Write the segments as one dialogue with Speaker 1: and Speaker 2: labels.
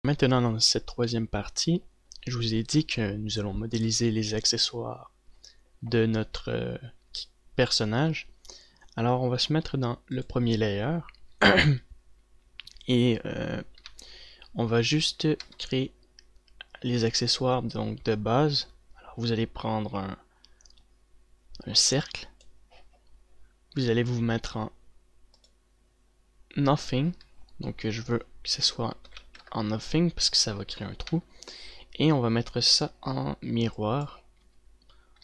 Speaker 1: Maintenant, dans cette troisième partie, je vous ai dit que nous allons modéliser les accessoires de notre personnage. Alors, on va se mettre dans le premier layer et on va juste créer les accessoires donc de base. Alors, vous allez prendre un cercle, vous allez vous mettre en nothing, donc je veux que ce soit en nothing parce que ça va créer un trou, et on va mettre ça en miroir.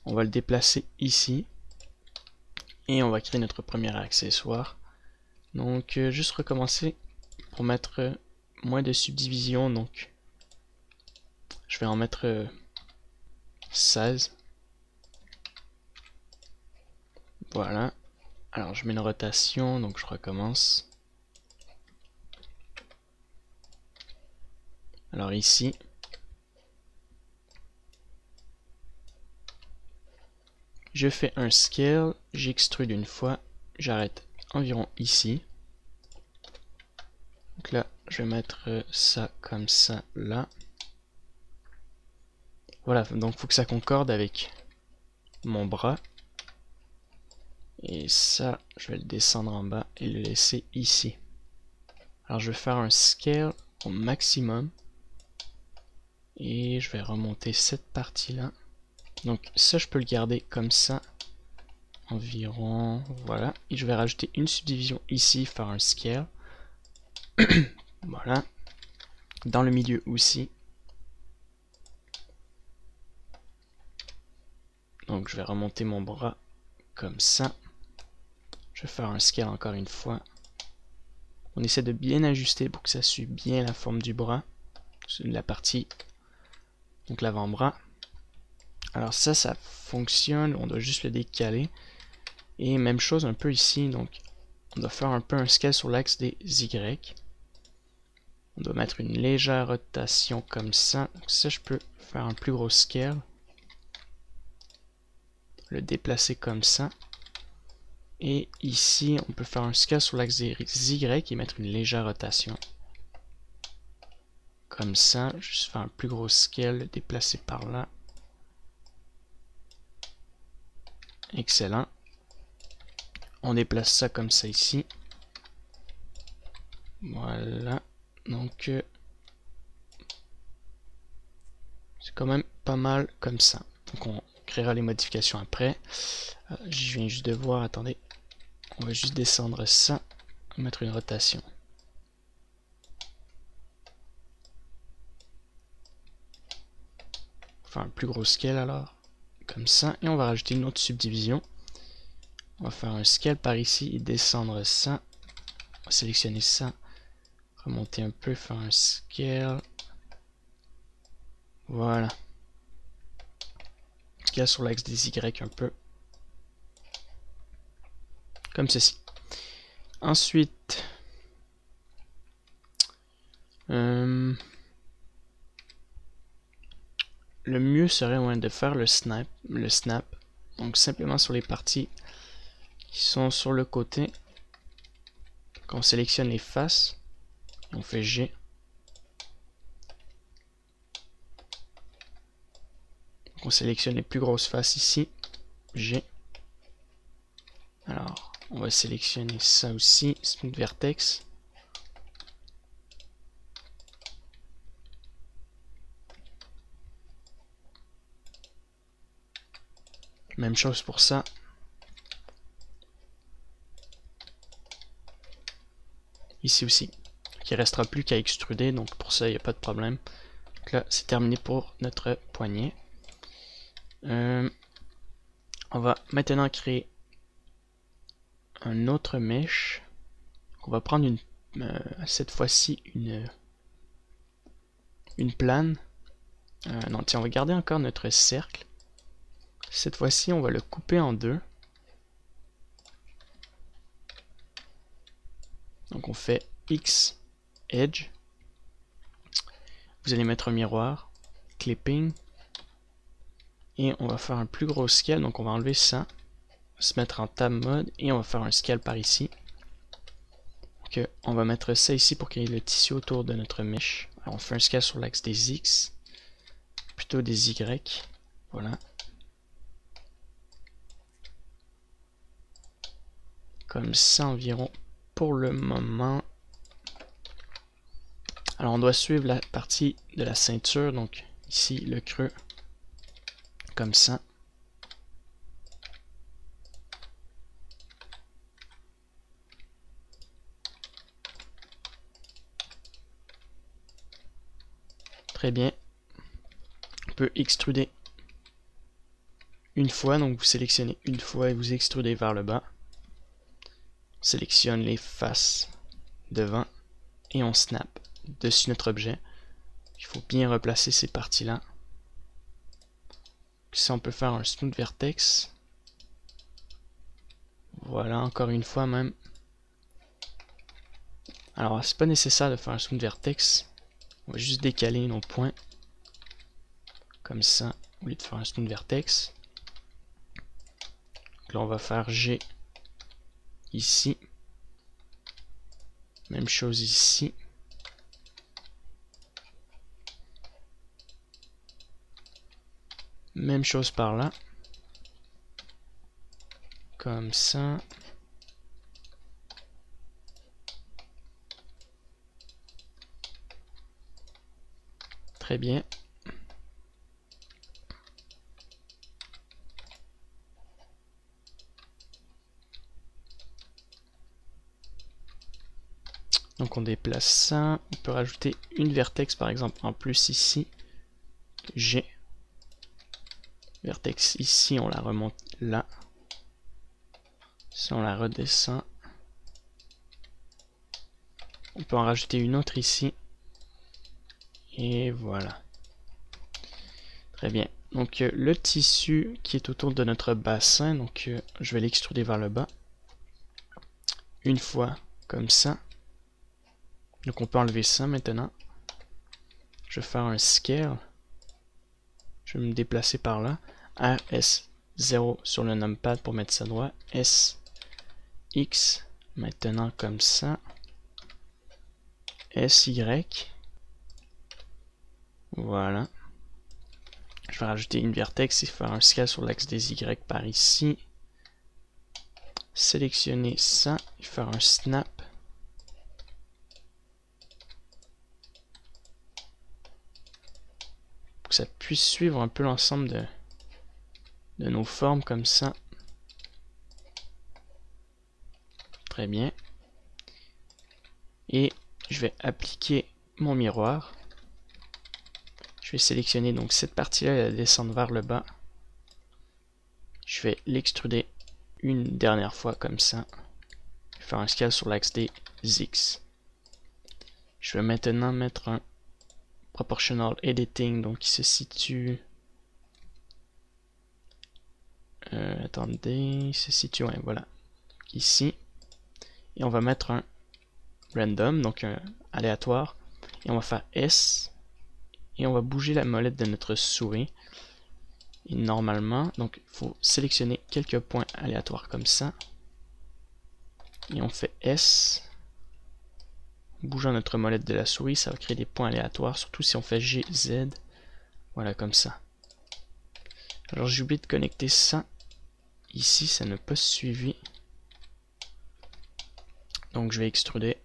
Speaker 1: On va le déplacer ici et on va créer notre premier accessoire. Donc juste recommencer pour mettre moins de subdivisions, donc je vais en mettre 16. Voilà. Alors je mets une rotation, donc je recommence. Alors ici, je fais un scale, j'extrude une fois, j'arrête environ ici. Donc là, je vais mettre ça comme ça, là. Voilà, donc il faut que ça concorde avec mon bras. Et ça, je vais le descendre en bas et le laisser ici. Alors je vais faire un scale au maximum. Et je vais remonter cette partie-là. Donc ça, je peux le garder comme ça. Environ, voilà. Et je vais rajouter une subdivision ici, faire un scale. Voilà. Dans le milieu aussi. Donc je vais remonter mon bras comme ça. Je vais faire un scale encore une fois. On essaie de bien ajuster pour que ça suive bien la forme du bras. La partie, donc l'avant-bras. Alors ça fonctionne, on doit juste le décaler. Et même chose un peu ici, donc on doit faire un peu un scale sur l'axe des Y. On doit mettre une légère rotation comme ça. Donc ça, je peux faire un plus gros scale. Le déplacer comme ça. Et ici, on peut faire un scale sur l'axe des Y et mettre une légère rotation. Comme ça, juste faire un plus gros scale, le déplacer par là. Excellent. On déplace ça comme ça ici. Voilà. Donc, c'est quand même pas mal comme ça. Donc, on créera les modifications après. Je viens juste de voir, attendez. On va juste descendre ça, mettre une rotation. Faire un plus gros scale alors, comme ça. Et on va rajouter une autre subdivision. On va faire un scale par ici et descendre ça. On va sélectionner ça. Remonter un peu, faire un scale. Voilà. Scale sur l'axe des Y un peu. Comme ceci. Ensuite, le mieux serait de faire le snap. Donc simplement sur les parties qui sont sur le côté. Donc on sélectionne les faces. On fait G. Donc on sélectionne les plus grosses faces ici. G. Alors, on va sélectionner ça aussi. Smooth Vertex. Même chose pour ça. Ici aussi. Il ne restera plus qu'à extruder, donc pour ça, il n'y a pas de problème. Donc là, c'est terminé pour notre poignet. On va maintenant créer un autre mesh. On va prendre cette fois-ci une plane. Non, tiens, on va garder encore notre cercle. Cette fois-ci, on va le couper en deux. Donc on fait X Edge. Vous allez mettre un miroir, clipping, et on va faire un plus gros scale. Donc on va enlever ça, se mettre en tab mode, et on va faire un scale par ici. Donc on va mettre ça ici pour qu'il y ait le tissu autour de notre mesh. Alors on fait un scale sur l'axe des X, plutôt des Y. Voilà. Comme ça environ pour le moment. Alors on doit suivre la partie de la ceinture, donc ici le creux, comme ça. Très bien. On peut extruder une fois, donc vous sélectionnez une fois et vous extrudez vers le bas. On sélectionne les faces devant et on snap dessus notre objet. Il faut bien replacer ces parties-là. Ça, on peut faire un smooth vertex. Voilà, encore une fois même. Alors, c'est pas nécessaire de faire un smooth vertex. On va juste décaler nos points. Comme ça, au lieu de faire un smooth vertex. Donc là, on va faire G ici. Même chose ici. Même chose par là. Comme ça. Très bien. Donc on déplace ça. On peut rajouter une vertex par exemple en plus ici. G. Vertex ici, on la remonte là. Si on la redescend. On peut en rajouter une autre ici. Et voilà. Très bien. Donc le tissu qui est autour de notre bassin, donc je vais l'extruder vers le bas. Une fois comme ça. Donc on peut enlever ça maintenant. Je vais faire un scale. Je vais me déplacer par là. RS0 sur le numpad pour mettre ça droit. SX maintenant comme ça. SY. Voilà. Je vais rajouter une vertex et faire un scale sur l'axe des Y par ici. Sélectionner ça et faire un snap. Pour que ça puisse suivre un peu l'ensemble de nos formes comme ça. Très bien. Et je vais appliquer mon miroir. Je vais sélectionner donc cette partie-là et la descendre vers le bas. Je vais l'extruder une dernière fois comme ça. Je vais faire un scale sur l'axe des X. Je vais maintenant mettre un proportional editing, donc qui se situe... attendez, il se situe, ouais, voilà, ici. Et on va mettre un random, donc un aléatoire. Et on va faire S. Et on va bouger la molette de notre souris. Et normalement, donc il faut sélectionner quelques points aléatoires comme ça. Et on fait S. Bougeant notre molette de la souris, ça va créer des points aléatoires, surtout si on fait G, Z. Voilà, comme ça. Alors j'ai oublié de connecter ça. Ici, ça n'a pas suivi. Donc je vais extruder.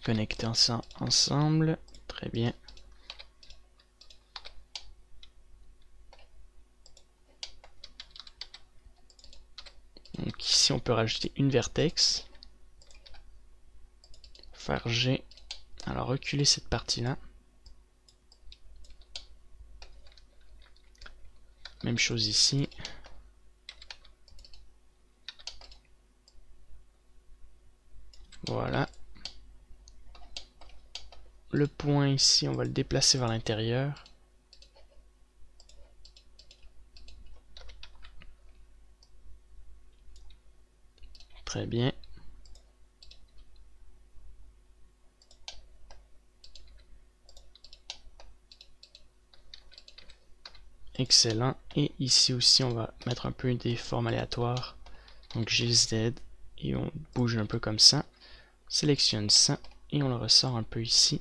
Speaker 1: Connecter ça ensemble. Très bien. Donc ici, on peut rajouter une vertex. Faire G. Alors reculer cette partie-là. Même chose ici. Voilà. Le point ici, on va le déplacer vers l'intérieur. Très bien. Excellent. Et ici aussi, on va mettre un peu des formes aléatoires. Donc GZ. Et on bouge un peu comme ça. Sélectionne ça. et on le ressort un peu ici.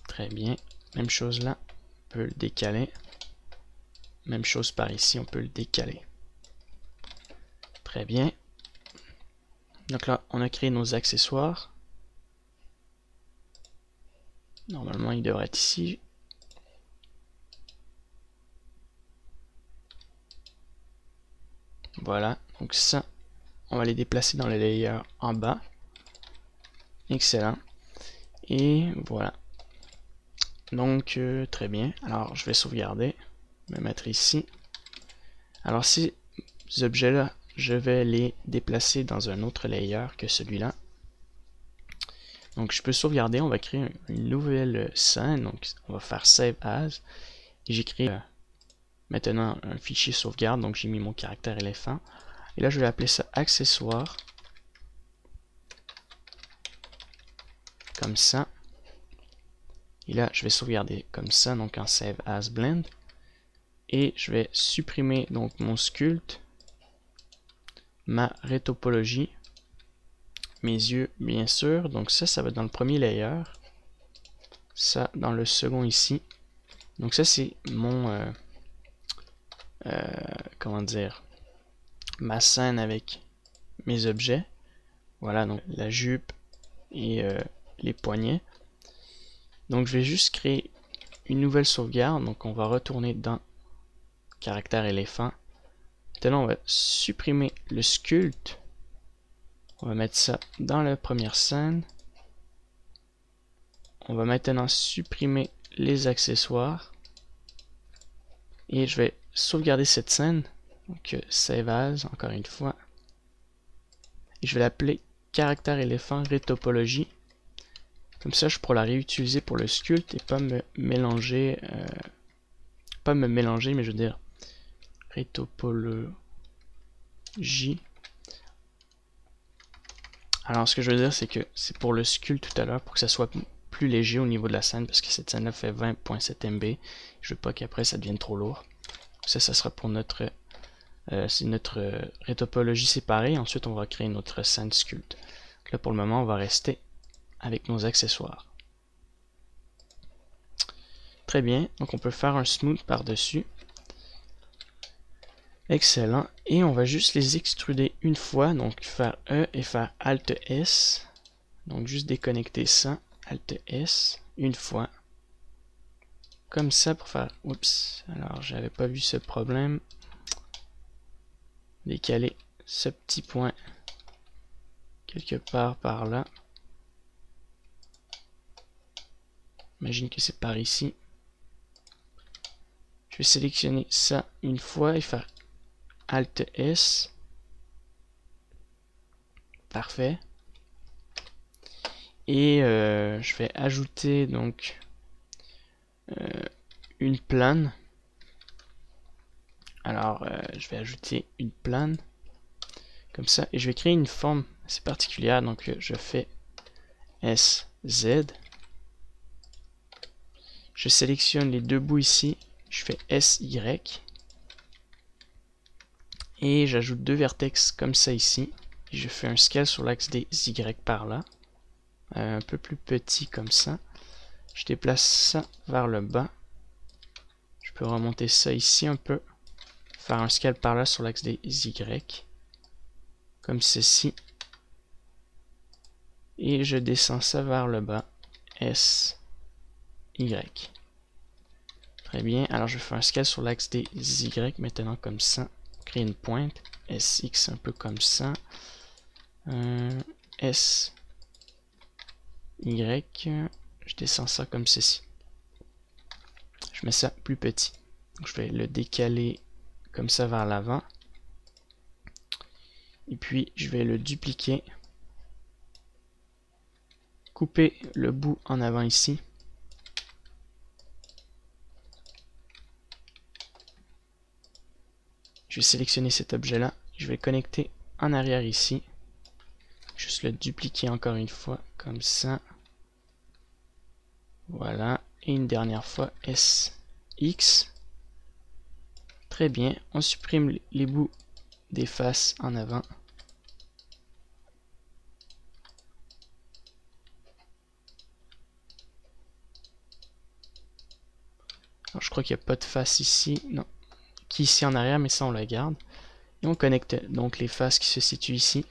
Speaker 1: Très bien. Même chose là, on peut le décaler. Même chose par ici, on peut le décaler. Très bien. Donc là, on a créé nos accessoires. Normalement, il devrait être ici. Voilà, donc ça, on va les déplacer dans le layer en bas. Excellent. Et voilà. Donc, très bien. Alors, je vais sauvegarder. Me mettre ici. Alors, ces objets-là, je vais les déplacer dans un autre layer que celui-là. Donc, je peux sauvegarder. On va créer une nouvelle scène. Donc, on va faire Save As. Et j'ai créé maintenant un fichier sauvegarde. Donc, j'ai mis mon caractère éléphant. Et là, je vais appeler ça accessoire. Comme ça. Et là, je vais sauvegarder comme ça, donc en Save As Blend. Et je vais supprimer donc mon sculpt, ma rétopologie, mes yeux bien sûr. Donc ça va être dans le premier layer. Ça dans le second ici. Donc ça c'est mon, comment dire, ma scène avec mes objets. Voilà, donc la jupe et les poignets. Donc je vais juste créer une nouvelle sauvegarde. Donc on va retourner dans caractère éléphant. Maintenant on va supprimer le sculpt. On va mettre ça dans la première scène. On va maintenant supprimer les accessoires. Et je vais sauvegarder cette scène. Donc Save As, encore une fois. Et je vais l'appeler caractère éléphant rétopologie. Comme ça, je pourrai la réutiliser pour le sculpt et pas me mélanger. Mais je veux dire rétopologie. Alors, ce que je veux dire, c'est que c'est pour le sculpt tout à l'heure, pour que ça soit plus léger au niveau de la scène, parce que cette scène-là fait 20.7 MB. Je veux pas qu'après ça devienne trop lourd. Ça sera pour notre rétopologie séparée. Ensuite, on va créer notre scène sculpt. Donc là, pour le moment, on va rester avec nos accessoires. Très bien. Donc, on peut faire un smooth par-dessus. Excellent. Et on va juste les extruder une fois. Donc, faire E et faire Alt S. Donc, juste déconnecter ça. Alt S. Une fois. Comme ça pour faire... Oups. Alors, j'avais pas vu ce problème. Décaler ce petit point quelque part par là. Imagine que c'est par ici. Je vais sélectionner ça une fois et faire Alt S. Parfait. Et je vais ajouter donc une plane. Alors je vais ajouter une plane comme ça et je vais créer une forme assez particulière. Donc je fais SZ. Je sélectionne les deux bouts ici. Je fais SY. Et j'ajoute deux vertex comme ça ici. Et je fais un scale sur l'axe des Y par là. Un peu plus petit comme ça. Je déplace ça vers le bas. Je peux remonter ça ici un peu. Faire un scale par là sur l'axe des Y. Comme ceci. Et je descends ça vers le bas. S, Y. Très bien. Alors je fais un scale sur l'axe des Y maintenant comme ça. Créer une pointe. SX un peu comme ça. S, Y. Je descends ça comme ceci. Je mets ça plus petit. Donc, je vais le décaler comme ça vers l'avant. Et puis je vais le dupliquer. Couper le bout en avant ici. Je vais sélectionner cet objet-là. Je vais le connecter en arrière ici. Juste le dupliquer encore une fois, comme ça. Voilà. Et une dernière fois, SX. Très bien. On supprime les bouts des faces en avant. je crois qu'il n'y a pas de face ici. Non. Qui ici en arrière, mais ça on la garde. Et on connecte donc les faces qui se situent ici.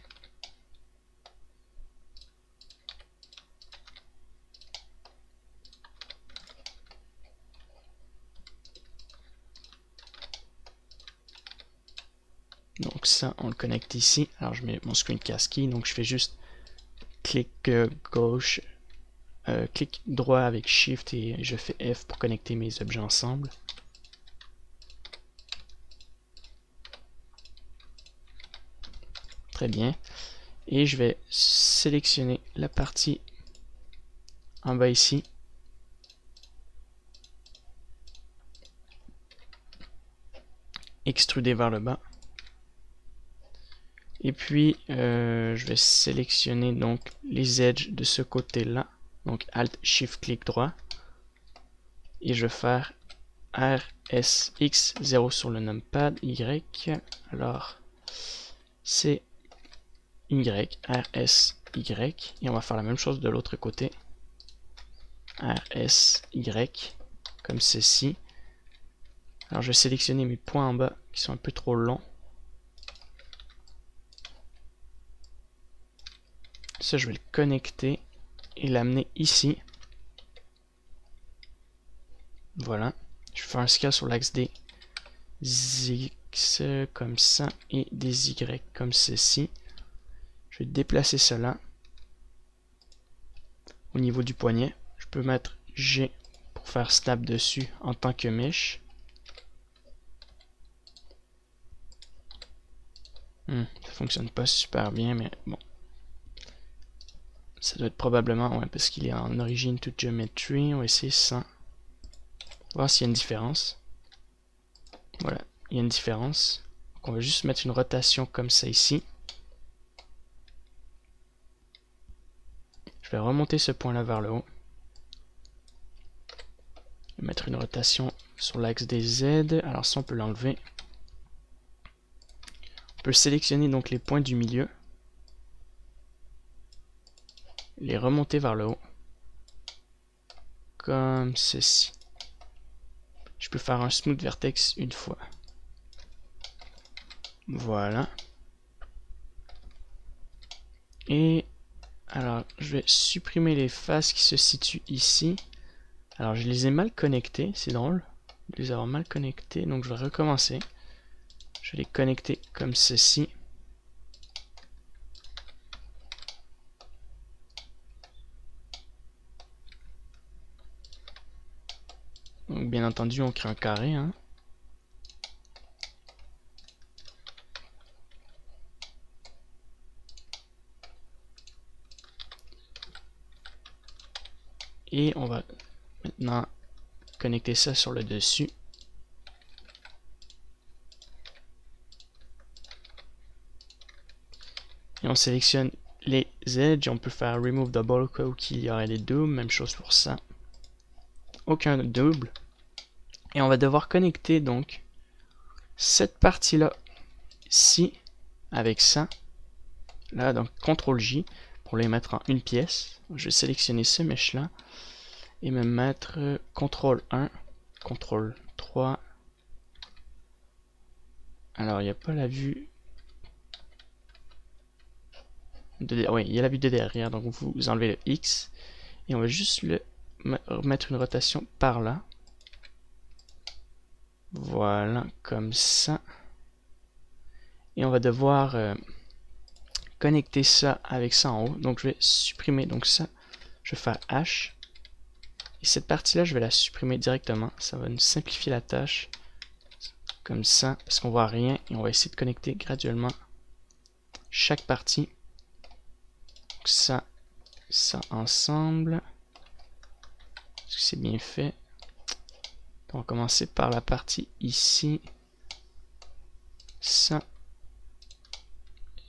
Speaker 1: Donc ça, on le connecte ici. Alors je mets mon screencast key, donc je fais juste clic gauche, clic droit avec Shift et je fais F pour connecter mes objets ensemble. Très bien. Et je vais sélectionner la partie en bas ici. Extruder vers le bas. Et puis, je vais sélectionner donc les edges de ce côté-là. Donc, Alt, Shift, clic droit. Et je vais faire RSX 0 sur le numpad, Y. Alors, c'est Y, RSY. Et on va faire la même chose de l'autre côté. RSY, comme ceci. Alors, je vais sélectionner mes points en bas qui sont un peu trop longs. Ça, je vais le connecter et l'amener ici. Voilà. Je fais un scale sur l'axe des X comme ça et des Y comme ceci. Je vais déplacer cela au niveau du poignet. Je peux mettre G pour faire snap dessus en tant que mesh. Ça fonctionne pas super bien, mais bon. Ça doit être probablement, ouais, parce qu'il est en origine to geometry. On va essayer ça. Voir s'il y a une différence. Voilà, il y a une différence. Donc on va juste mettre une rotation comme ça ici. Je vais remonter ce point-là vers le haut. Je vais mettre une rotation sur l'axe des Z. Alors ça, on peut l'enlever. On peut sélectionner donc les points du milieu. Les remonter vers le haut. Comme ceci. Je peux faire un smooth vertex une fois. Voilà. Et alors, je vais supprimer les faces qui se situent ici. Alors, je les ai mal connectées, c'est drôle de les avoir mal connectées, donc je vais recommencer. Je vais les connecter comme ceci. Donc, bien entendu, on crée un carré, hein. Et on va maintenant connecter ça sur le dessus. Et on sélectionne les edges. On peut faire remove double au cas où il y aurait des doubles. Même chose pour ça. Aucun double. Et on va devoir connecter donc cette partie-là ici avec ça. Là, donc CTRL J pour les mettre en une pièce. Je vais sélectionner ce mesh-là et me mettre CTRL 1, CTRL 3. Alors, il n'y a pas la vue oui, il y a la vue de derrière, donc vous enlevez le X et on va juste le mettre une rotation par là. Voilà, comme ça. Et on va devoir connecter ça avec ça en haut. Donc je vais supprimer donc ça. Je vais faire H. Et cette partie-là, je vais la supprimer directement. Ça va nous simplifier la tâche. Comme ça, parce qu'on voit rien. Et on va essayer de connecter graduellement chaque partie. Donc ça ensemble. Est-ce que c'est bien fait? On va commencer par la partie ici. Ça.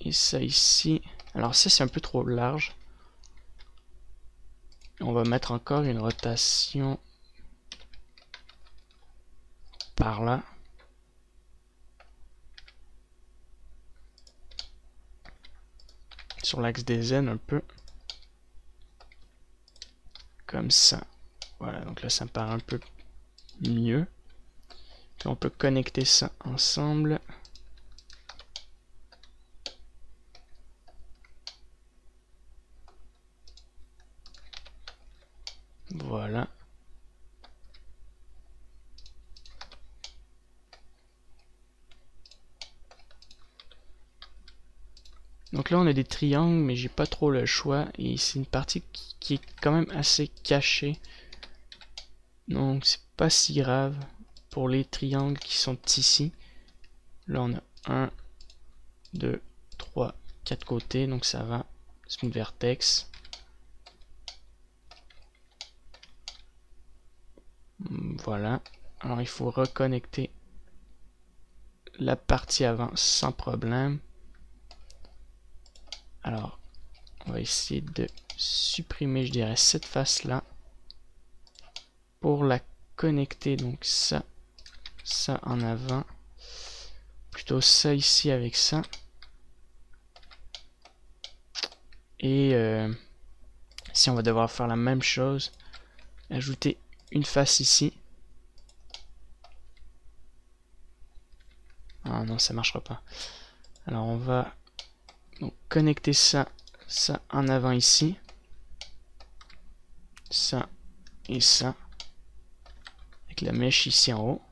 Speaker 1: Et ça ici. Alors ça, c'est un peu trop large. On va mettre encore une rotation par là. Sur l'axe des Z un peu. Comme ça. Voilà, donc là ça me paraît un peu mieux. Puis on peut connecter ça ensemble. Voilà. Donc là on a des triangles, mais j'ai pas trop le choix. Et c'est une partie qui est quand même assez cachée. Donc c'est pas si grave pour les triangles qui sont ici. Là on a 1, 2, 3, 4 côtés, donc ça va. Smooth vertex. Voilà. Alors il faut reconnecter la partie avant sans problème. Alors on va essayer de supprimer, je dirais, cette face là pour la connecter. Donc ça en avant, plutôt ça ici avec ça. Et si on va devoir faire la même chose, ajouter une face ici. Ah non, ça marchera pas. Alors on va donc connecter ça en avant ici, ça et ça, avec la mèche ici en haut.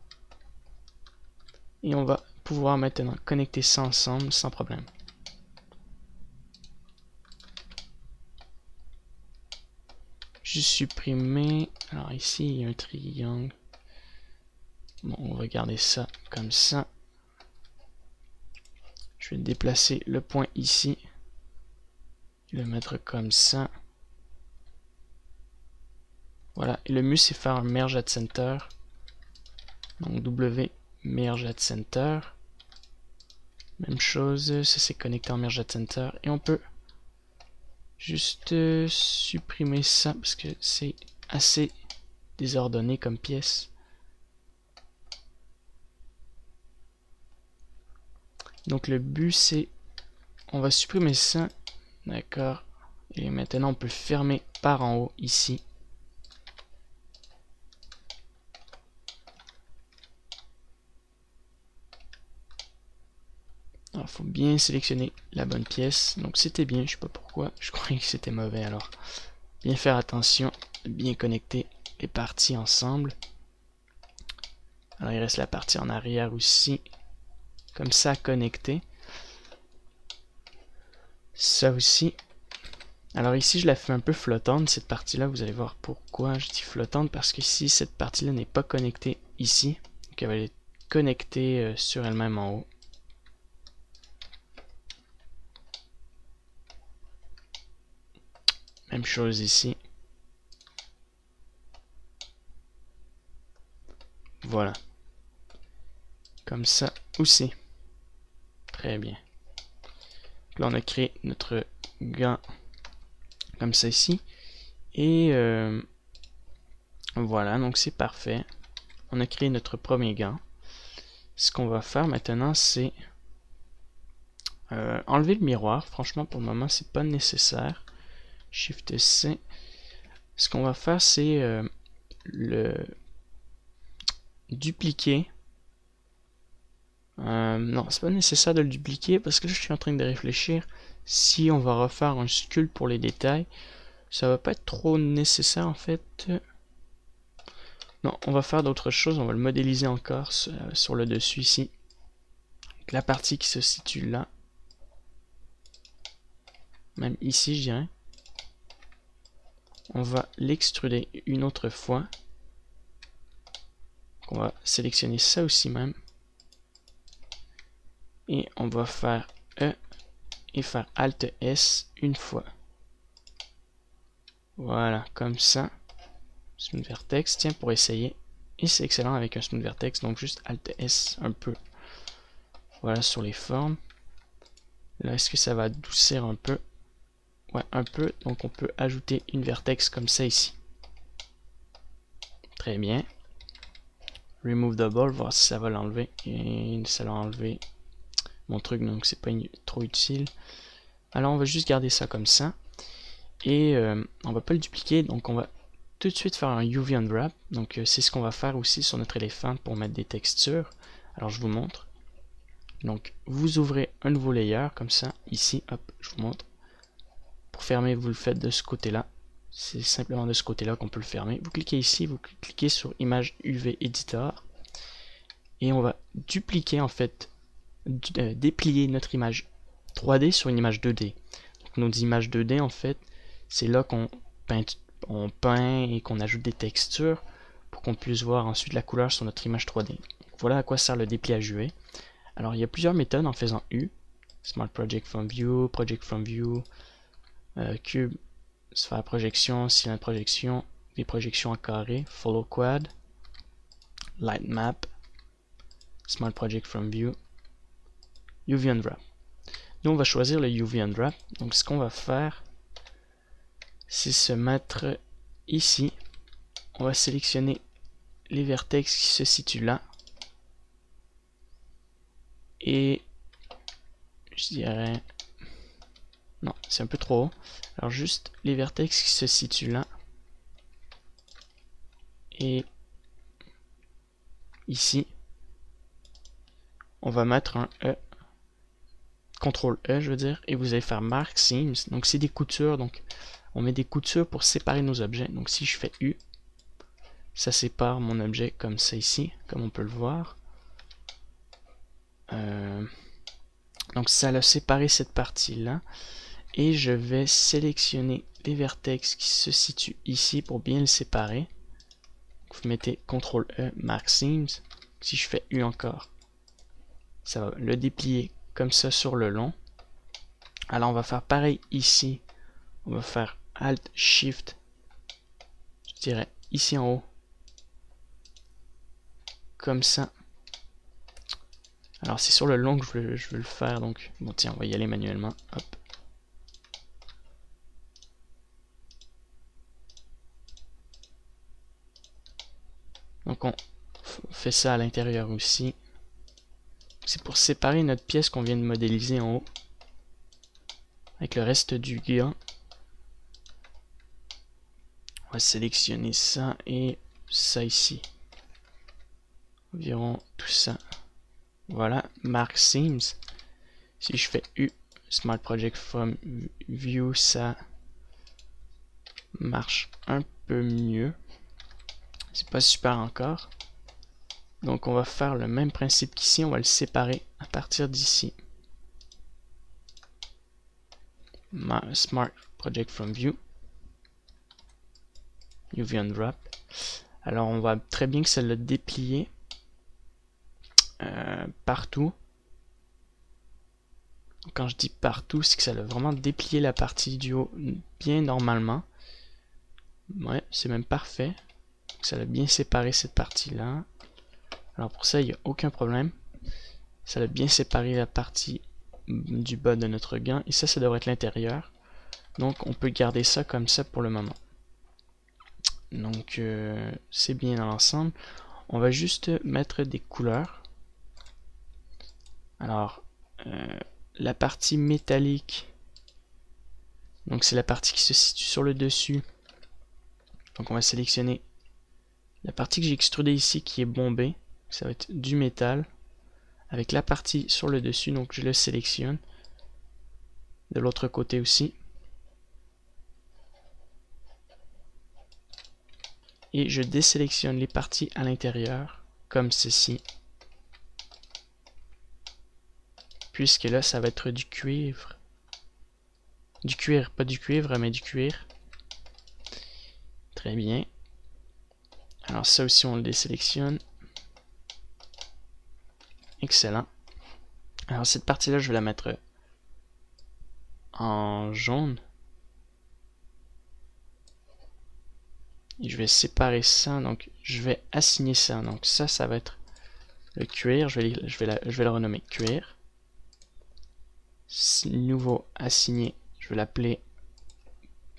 Speaker 1: Et on va pouvoir maintenant connecter ça ensemble sans problème. Juste supprimer. Alors ici il y a un triangle. Bon, on va garder ça comme ça. Je vais déplacer le point ici. Le mettre comme ça. Voilà. Et le mieux c'est faire un merge at center. Donc W merge at center. Même chose, ça c'est connecté en merge at center. Et on peut juste supprimer ça parce que c'est assez désordonné comme pièce. Donc le but c'est, on va supprimer ça, d'accord. Et maintenant on peut fermer par en haut ici. Alors il faut bien sélectionner la bonne pièce. Donc c'était bien, je sais pas pourquoi, je croyais que c'était mauvais alors. Bien faire attention, bien connecter les parties ensemble. Alors il reste la partie en arrière aussi, comme ça connecté. Ça aussi. Alors ici je la fais un peu flottante cette partie là, vous allez voir pourquoi je dis flottante, parce que ici cette partie là n'est pas connectée ici, donc elle va être connectée sur elle-même en haut. Même chose ici. Voilà. Comme ça aussi. Très bien. Là on a créé notre gant comme ça ici. Et voilà, donc c'est parfait. On a créé notre premier gant. Ce qu'on va faire maintenant, c'est enlever le miroir. Franchement, pour le moment, c'est pas nécessaire. Shift C. Ce qu'on va faire, c'est le dupliquer. Non, c'est pas nécessaire de le dupliquer parce que là, je suis en train de réfléchir. Si on va refaire un sculpt pour les détails, ça va pas être trop nécessaire en fait. Non, on va faire d'autres choses. On va le modéliser encore sur le dessus ici. Donc, la partie qui se situe là. Même ici, je dirais. On va l'extruder une autre fois. Donc, on va sélectionner ça aussi même. Et on va faire E et faire Alt S une fois. Voilà, comme ça. Smooth vertex, tiens, pour essayer. Et c'est excellent avec un smooth vertex, donc juste Alt S un peu. Voilà, sur les formes. Là, est-ce que ça va adoucir un peu? Ouais, un peu. Donc on peut ajouter une vertex comme ça ici. Très bien. Remove double, voir si ça va l'enlever. Et ça l'a enlevé mon truc, donc c'est pas trop utile. Alors on va juste garder ça comme ça. Et on va pas le dupliquer, donc on va tout de suite faire un UV Unwrap. Donc c'est ce qu'on va faire aussi sur notre éléphant pour mettre des textures. Alors je vous montre. Donc vous ouvrez un nouveau layer comme ça, ici, hop, je vous montre. Pour fermer, vous le faites de ce côté-là. C'est simplement de ce côté-là qu'on peut le fermer. Vous cliquez ici, vous cliquez sur Image UV Editor. Et on va dupliquer en fait, déplier notre image 3D sur une image 2D. Donc nos images 2D en fait, c'est là qu'on peint et qu'on ajoute des textures pour qu'on puisse voir ensuite la couleur sur notre image 3D. Voilà à quoi sert le dépliage UV. Alors il y a plusieurs méthodes en faisant U. Smart Project from View, Cube, Sphère Projection, Cylindre Projection, des projections en carré, Follow Quad, Light Map, Smart Project from View, UV Unwrap. Nous on va choisir le UV Unwrap. Donc ce qu'on va faire, c'est se mettre ici. On va sélectionner les vertex qui se situent là. Et je dirais... Non, c'est un peu trop haut. Alors juste les vertex qui se situent là. Et ici, on va mettre un E. CTRL E, je veux dire. Et vous allez faire Mark Seams. Donc c'est des coutures. Donc on met des coutures pour séparer nos objets. Donc si je fais U, ça sépare mon objet comme ça ici, comme on peut le voir. Donc ça a séparé cette partie-là. Et je vais sélectionner les vertex qui se situent ici pour bien le séparer. Vous mettez CTRL E, Mark Seams. Si je fais U encore, ça va le déplier comme ça sur le long. Alors on va faire pareil ici. On va faire Alt, Shift, je dirais ici en haut. Comme ça. Alors c'est sur le long que je veux le faire. Donc bon tiens, on va y aller manuellement. Hop. Donc on fait ça à l'intérieur aussi. C'est pour séparer notre pièce qu'on vient de modéliser en haut avec le reste du gars. On va sélectionner ça et ça ici. Environ tout ça. Voilà, Mark Seams. Si je fais U, Smart Project from View, ça marche un peu mieux. C'est pas super encore. Donc on va faire le même principe qu'ici, on va le séparer à partir d'ici. Smart Project from View, UV Unwrap. Alors on voit très bien que ça l'a déplié partout. Quand je dis partout, c'est que ça l'a vraiment déplié la partie du haut bien normalement. Ouais, c'est même parfait. Ça l'a bien séparé cette partie-là. Alors pour ça, il n'y a aucun problème. Ça a bien séparé la partie du bas de notre gant. Et ça devrait être l'intérieur. Donc on peut garder ça comme ça pour le moment. Donc c'est bien dans l'ensemble. On va juste mettre des couleurs. Alors la partie métallique, donc c'est la partie qui se situe sur le dessus. Donc on va sélectionner la partie que j'ai extrudée ici qui est bombée. Ça va être du métal avec la partie sur le dessus, donc je le sélectionne. De l'autre côté aussi. Et je désélectionne les parties à l'intérieur, comme ceci. Puisque là, ça va être du cuivre. Du cuir, pas du cuivre, mais du cuir. Très bien. Alors ça aussi, on le désélectionne. Excellent. Alors cette partie-là, je vais la mettre en jaune. Et je vais séparer ça, donc je vais assigner ça. Donc ça va être le cuir. Je vais le renommer cuir. Nouveau assigné, je vais l'appeler.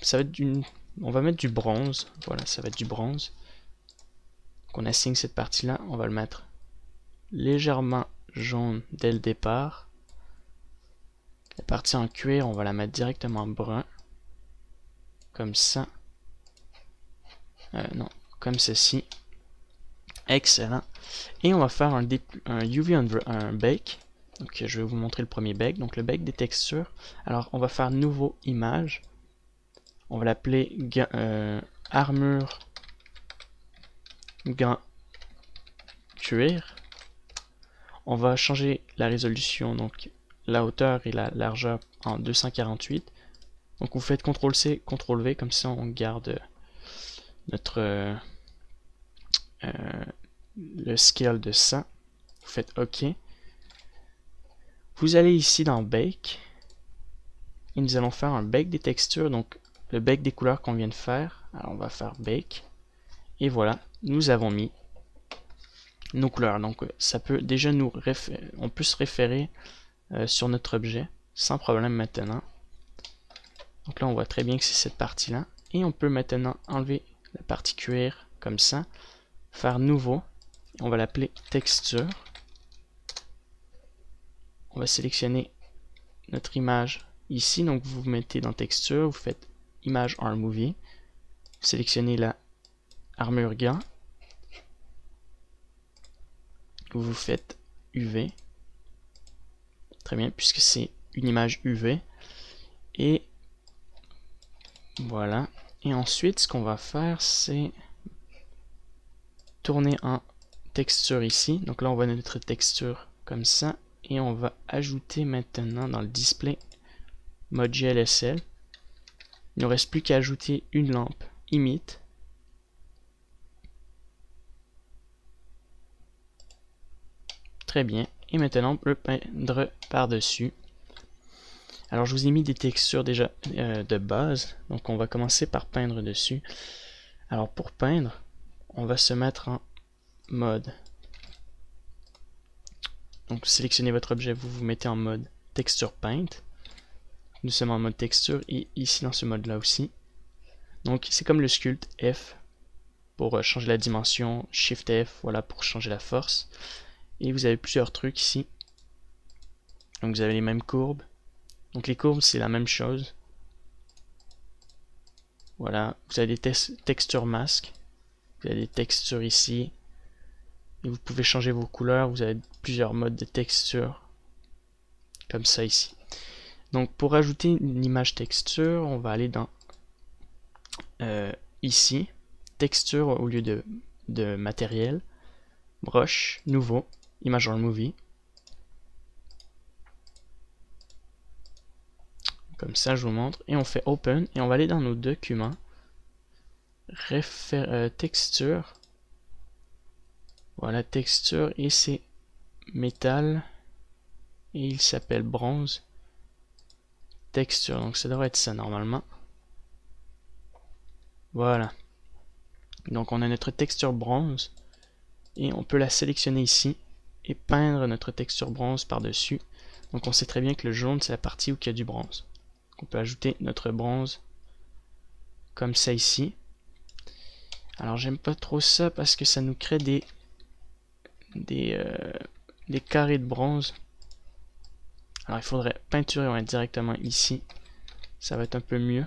Speaker 1: Ça va être on va mettre du bronze. Voilà, ça va être du bronze. Donc on assigne cette partie-là. On va le mettre légèrement jaune dès le départ. La partie en cuir, on va la mettre directement brun. Comme ça. Non, comme ceci. Excellent. Et on va faire un UV un bake. Donc je vais vous montrer le premier bake. Donc le bake des textures. Alors on va faire nouveau image. On va l'appeler armure gant cuir. On va changer la résolution, donc la hauteur et la largeur en 248. Donc vous faites CTRL-C, CTRL-V, comme ça on garde notre le scale de 100. Vous faites OK. Vous allez ici dans Bake et nous allons faire un bake des textures, donc le bake des couleurs qu'on vient de faire. Alors on va faire Bake et voilà, nous avons mis nos couleurs. Donc ça peut déjà on peut se référer sur notre objet sans problème maintenant. Donc là on voit très bien que c'est cette partie là et on peut maintenant enlever la partie cuir comme ça, faire nouveau, on va l'appeler texture. On va sélectionner notre image ici, donc vous mettez dans texture, vous faites image arm movie, vous sélectionnez la armure gant, vous faites UV, très bien puisque c'est une image UV, et voilà. Et ensuite ce qu'on va faire c'est tourner en texture ici, donc là on voit notre texture comme ça, et on va ajouter maintenant dans le display mode GLSL. Il ne nous reste plus qu'à ajouter une lampe Emit. Très bien. Et maintenant on peut peindre par-dessus. Alors je vous ai mis des textures déjà de base. Donc on va commencer par peindre dessus. Alors pour peindre, on va se mettre en mode. Donc sélectionnez votre objet, vous vous mettez en mode Texture Paint. Nous sommes en mode texture et ici dans ce mode là aussi. Donc c'est comme le sculpt F pour changer la dimension, Shift F voilà pour changer la force. Et vous avez plusieurs trucs ici. Donc vous avez les mêmes courbes. Donc les courbes c'est la même chose. Voilà, vous avez des textures masques. Vous avez des textures ici. Et vous pouvez changer vos couleurs. Vous avez plusieurs modes de texture. Comme ça ici. Donc pour ajouter une image texture, on va aller dans ici, texture au lieu de matériel, brush, nouveau, image dans le movie. Comme ça je vous montre. Et on fait open et on va aller dans nos documents. Texture. Voilà, texture et c'est métal. Et il s'appelle bronze. Texture, donc ça devrait être ça normalement. Voilà. Donc on a notre texture bronze. Et on peut la sélectionner ici. Et peindre notre texture bronze par-dessus. Donc on sait très bien que le jaune c'est la partie où il y a du bronze. On peut ajouter notre bronze comme ça ici. Alors j'aime pas trop ça parce que ça nous crée des carrés de bronze. Alors il faudrait peinturer directement ici. Ça va être un peu mieux.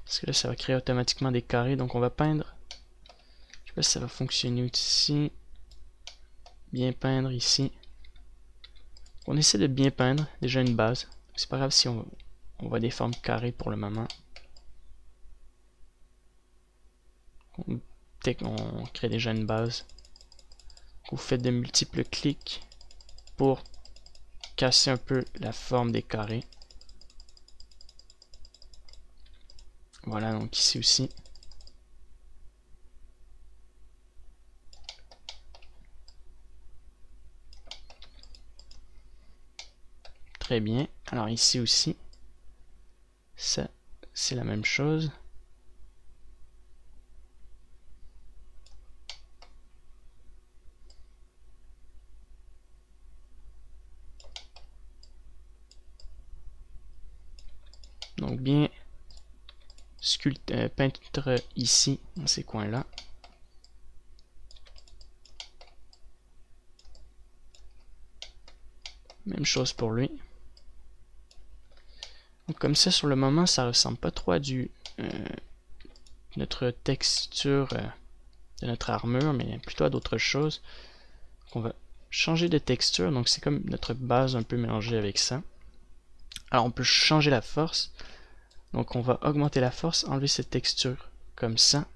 Speaker 1: Parce que là ça va créer automatiquement des carrés. Donc on va peindre. Je sais pas si ça va fonctionner ici. Bien peindre ici. On essaie de bien peindre. Déjà une base. C'est pas grave si on voit des formes carrées pour le moment. On crée déjà une base. Vous faites de multiples clics pour casser un peu la forme des carrés. Voilà, donc ici aussi. Très bien. Alors ici aussi, ça c'est la même chose. Donc bien peindre ici dans ces coins là. Même chose pour lui. Donc comme ça sur le moment ça ressemble pas trop à du notre texture de notre armure, mais plutôt à d'autres choses. Donc on va changer de texture, donc c'est comme notre base un peu mélangée avec ça. Alors on peut changer la force, donc on va augmenter la force, enlever cette texture comme ça,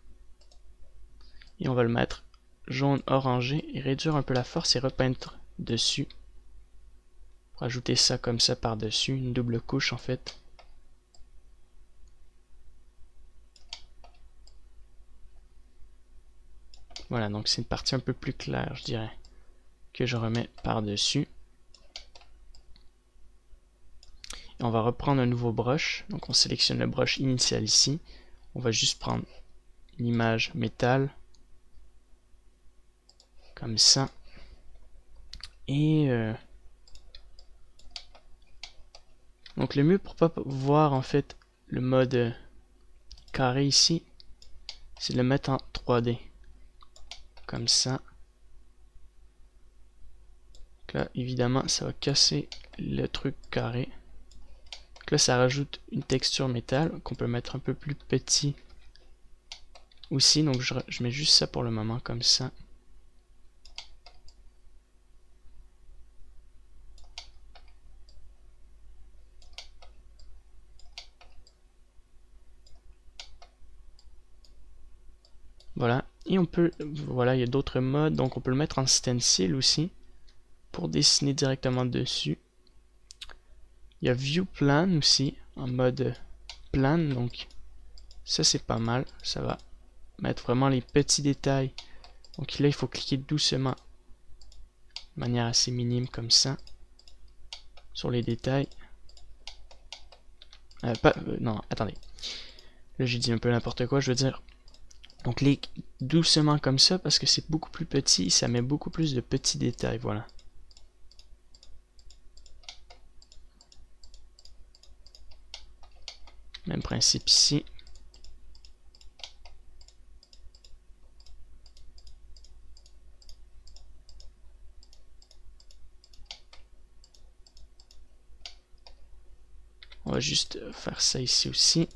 Speaker 1: et on va le mettre jaune orangé et réduire un peu la force et repeindre dessus. Pour ajouter ça comme ça par-dessus, une double couche en fait. Voilà, donc c'est une partie un peu plus claire, je dirais, que je remets par-dessus. Et on va reprendre un nouveau brush. Donc on sélectionne le brush initial ici. On va juste prendre une image métal, comme ça. Et donc le mieux pour pas voir en fait le mode carré ici, c'est de le mettre en 3D. Comme ça. Donc là, évidemment, ça va casser le truc carré. Donc là, ça rajoute une texture métal qu'on peut mettre un peu plus petit aussi. Donc je mets juste ça pour le moment, comme ça. Voilà. Et on peut, voilà, il y a d'autres modes. Donc on peut le mettre en stencil aussi pour dessiner directement dessus. Il y a View Plan aussi, en mode plan, donc ça c'est pas mal, ça va mettre vraiment les petits détails. Donc là il faut cliquer doucement, de manière assez minime comme ça, sur les détails. Non, attendez, là j'ai dit un peu n'importe quoi, je veux dire, on clique doucement comme ça parce que c'est beaucoup plus petit, ça met beaucoup plus de petits détails, voilà. Même principe ici. On va juste faire ça ici aussi.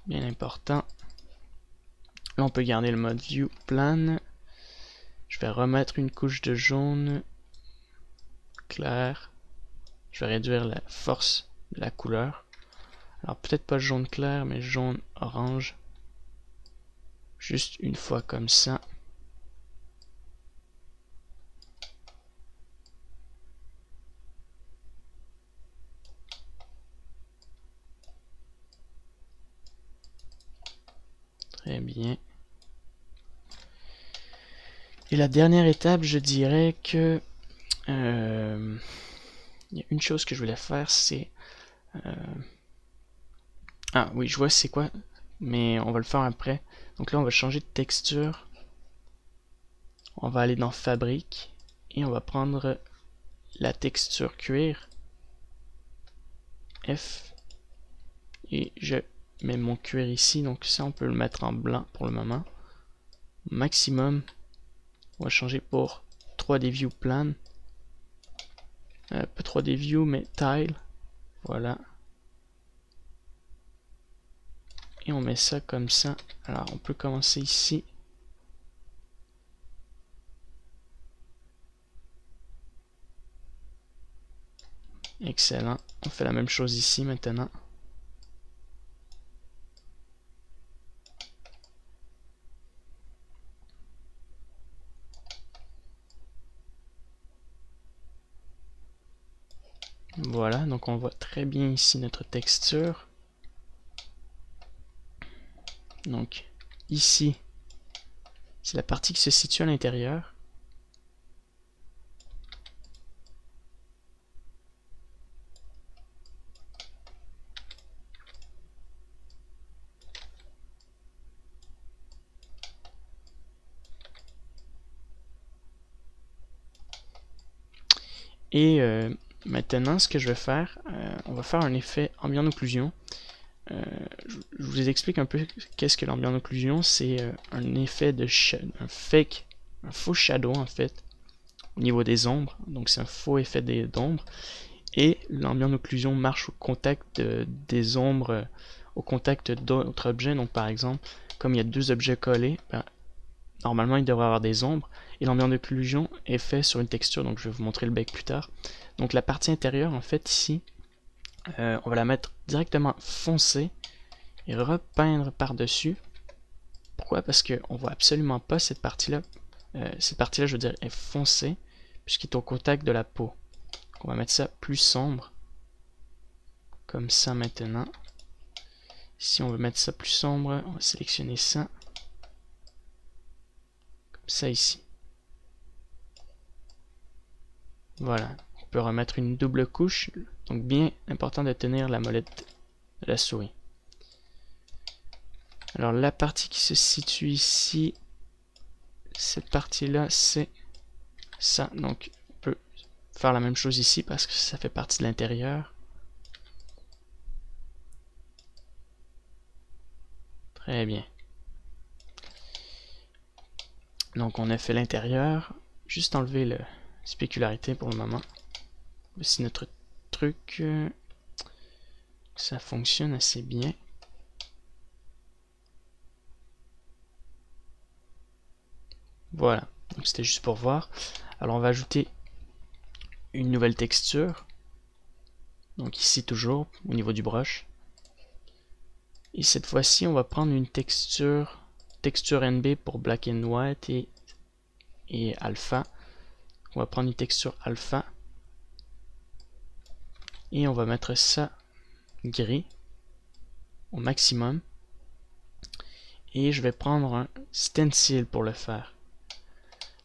Speaker 1: Bien important. Là, on peut garder le mode View Plan. Je vais remettre une couche de jaune clair. Je vais réduire la force de la couleur. Alors peut-être pas jaune clair, mais jaune orange. Juste une fois comme ça. Très bien. Et la dernière étape, je dirais que il y a une chose que je voulais faire, c'est ah oui, je vois c'est quoi, mais on va le faire après. Donc là, on va changer de texture. On va aller dans Fabrique et on va prendre la texture cuir. F. Et je mets mon cuir ici. Donc ça, on peut le mettre en blanc pour le moment. Maximum. On va changer pour 3D View Plan. Pas 3D View, mais Tile. Voilà. Et on met ça comme ça. Alors, on peut commencer ici. Excellent. On fait la même chose ici maintenant. Voilà, donc on voit très bien ici notre texture. Donc ici, c'est la partie qui se situe à l'intérieur. Et maintenant, ce que je vais faire, on va faire un effet ambient occlusion. Je vous explique un peu qu'est-ce que l'ambient occlusion. C'est un effet de un faux shadow en fait, au niveau des ombres. Donc c'est un faux effet d'ombre. Et l'ambient occlusion marche au contact des ombres au contact d'autres objets. Donc par exemple, comme il y a deux objets collés, ben, normalement il devrait avoir des ombres. Et l'ambient d'occlusion est fait sur une texture, donc je vais vous montrer le bec plus tard. Donc la partie intérieure, en fait, ici, on va la mettre directement foncée et repeindre par-dessus. Pourquoi? Parce qu'on voit absolument pas cette partie-là. Cette partie-là, je veux dire, est foncée, puisqu'il est au contact de la peau. Donc on va mettre ça plus sombre. Comme ça maintenant. Si on veut mettre ça plus sombre, on va sélectionner ça. Comme ça ici. Voilà. On peut remettre une double couche. Donc bien important de tenir la molette de la souris. Alors la partie qui se situe ici, cette partie-là, c'est ça. Donc on peut faire la même chose ici parce que ça fait partie de l'intérieur. Très bien. Donc on a fait l'intérieur. Juste enlever la spécularité pour le moment. Voici notre truc. Ça fonctionne assez bien. Voilà. Donc c'était juste pour voir. Alors on va ajouter une nouvelle texture. Donc ici toujours, au niveau du brush. Et cette fois-ci, on va prendre une texture NB pour Black and White et Alpha. On va prendre une texture Alpha. Et on va mettre ça gris au maximum. Et je vais prendre un stencil pour le faire.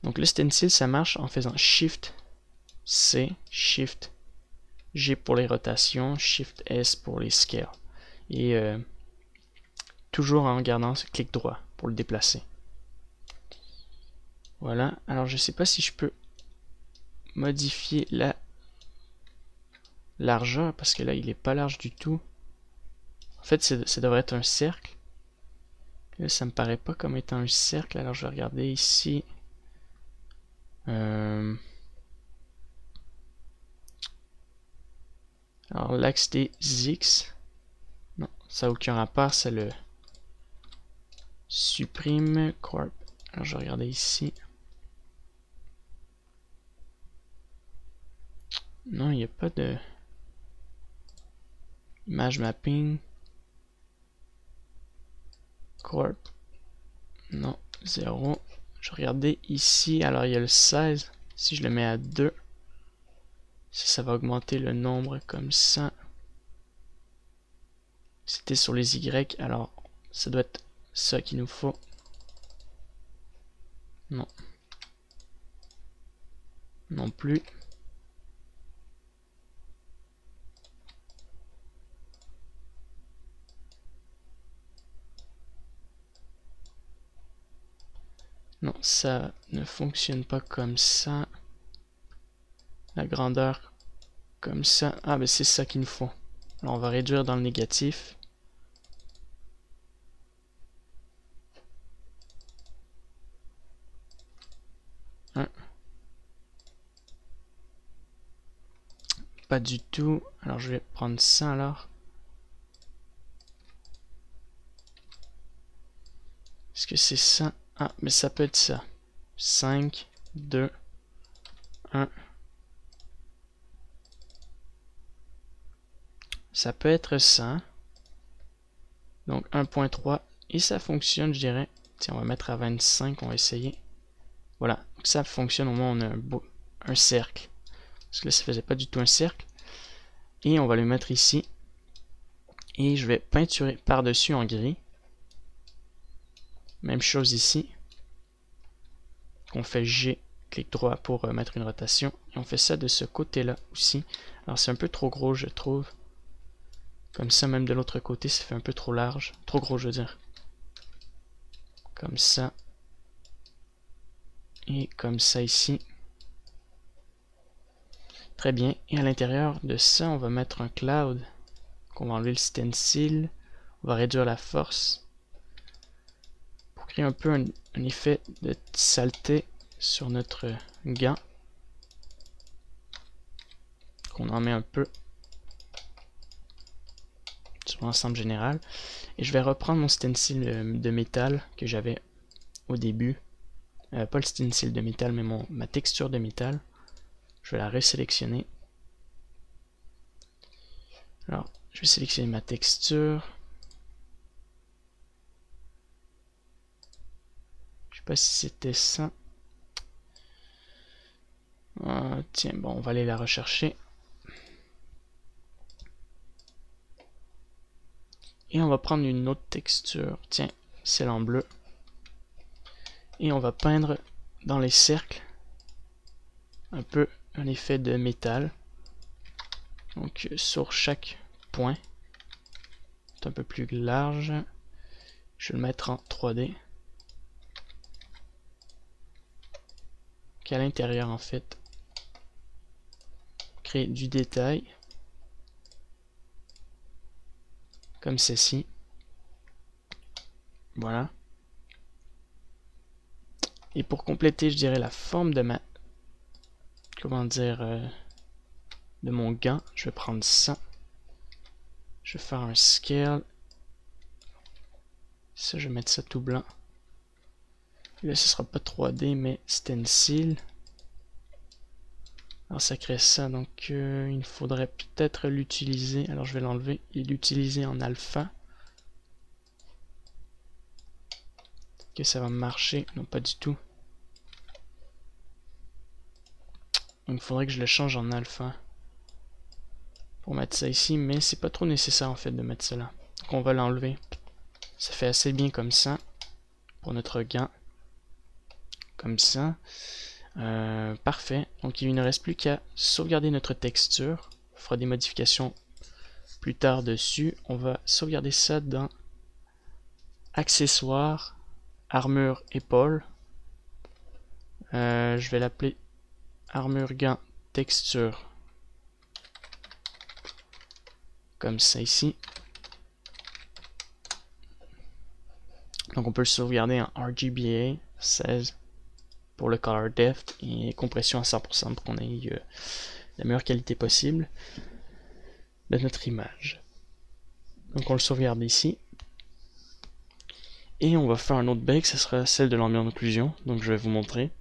Speaker 1: Donc le stencil, ça marche en faisant Shift C, Shift G pour les rotations, Shift S pour les scales. Et toujours en gardant ce clic droit pour le déplacer. Voilà. Alors je ne sais pas si je peux modifier la largeur parce que là il n'est pas large du tout. En fait ça devrait être un cercle. Là ça me paraît pas comme étant un cercle. Alors je vais regarder ici. Alors l'axe des X. Non, ça n'a aucun rapport, ça le supprime. Corp. Alors je vais regarder ici. Non, il n'y a pas de image mapping. Corp. Non, 0. Je vais regarder ici. Alors il y a le 16. Si je le mets à 2, ça va augmenter le nombre comme ça. C'était sur les Y. Alors ça doit être ça qu'il nous faut. Non. Non plus. Non, ça ne fonctionne pas comme ça. La grandeur comme ça. Ah, ben c'est ça qu'il nous faut. Alors on va réduire dans le négatif. Pas du tout. Alors je vais prendre ça alors. Est-ce que c'est ça? Ah, mais ça peut être ça. 5, 2, 1. Ça peut être ça. Donc 1.3. Et ça fonctionne, je dirais. Tiens, on va mettre à 25, on va essayer. Voilà, donc ça fonctionne, au moins on a un cercle. Parce que là, ça faisait pas du tout un cercle. Et on va le mettre ici. Et je vais peinturer par-dessus en gris. Même chose ici. On fait G, clic droit pour mettre une rotation. Et on fait ça de ce côté-là aussi. Alors c'est un peu trop gros, je trouve. Comme ça, même de l'autre côté, ça fait un peu trop large. Trop gros, je veux dire. Comme ça. Et comme ça ici. Très bien. Et à l'intérieur de ça, on va mettre un cloud. On va enlever le stencil. On va réduire la force. Pour créer un peu un effet de saleté sur notre gant. On en met un peu sur l'ensemble général. Et je vais reprendre mon stencil de métal que j'avais au début. Pas le stencil de métal, mais ma texture de métal. Je vais la resélectionner. Alors, je vais sélectionner ma texture. Je sais pas si c'était ça. Tiens, bon, on va aller la rechercher. Et on va prendre une autre texture. Tiens, celle en bleu. Et on va peindre dans les cercles un peu un effet de métal. Donc sur chaque point. C'est un peu plus large. Je vais le mettre en 3D. Qu'à l'intérieur en fait. Créer du détail. Comme ceci. Voilà. Et pour compléter, je dirais la forme de ma... Comment dire... de mon gant, je vais prendre ça. Je vais faire un scale. Ça, je vais mettre ça tout blanc. Là, ce sera pas 3D, mais stencil. Alors, ça crée ça, donc il faudrait peut-être l'utiliser. Alors, je vais l'enlever et l'utiliser en alpha. Que ça va marcher. Non, pas du tout. Il faudrait que je le change en alpha. Pour mettre ça ici, mais c'est pas trop nécessaire en fait de mettre cela. Donc, on va l'enlever. Ça fait assez bien comme ça. Pour notre gant. Comme ça. Parfait. Donc il ne reste plus qu'à sauvegarder notre texture. On fera des modifications plus tard dessus. On va sauvegarder ça dans accessoires, armure épaule. Je vais l'appeler armure gant texture. Comme ça ici. Donc on peut le sauvegarder en RGBA 16 pour le color depth et compression à 100% pour qu'on ait la meilleure qualité possible de notre image. Donc on le sauvegarde ici. Et on va faire un autre bake, ce sera celle de l'ambiance d'occlusion. Donc je vais vous montrer.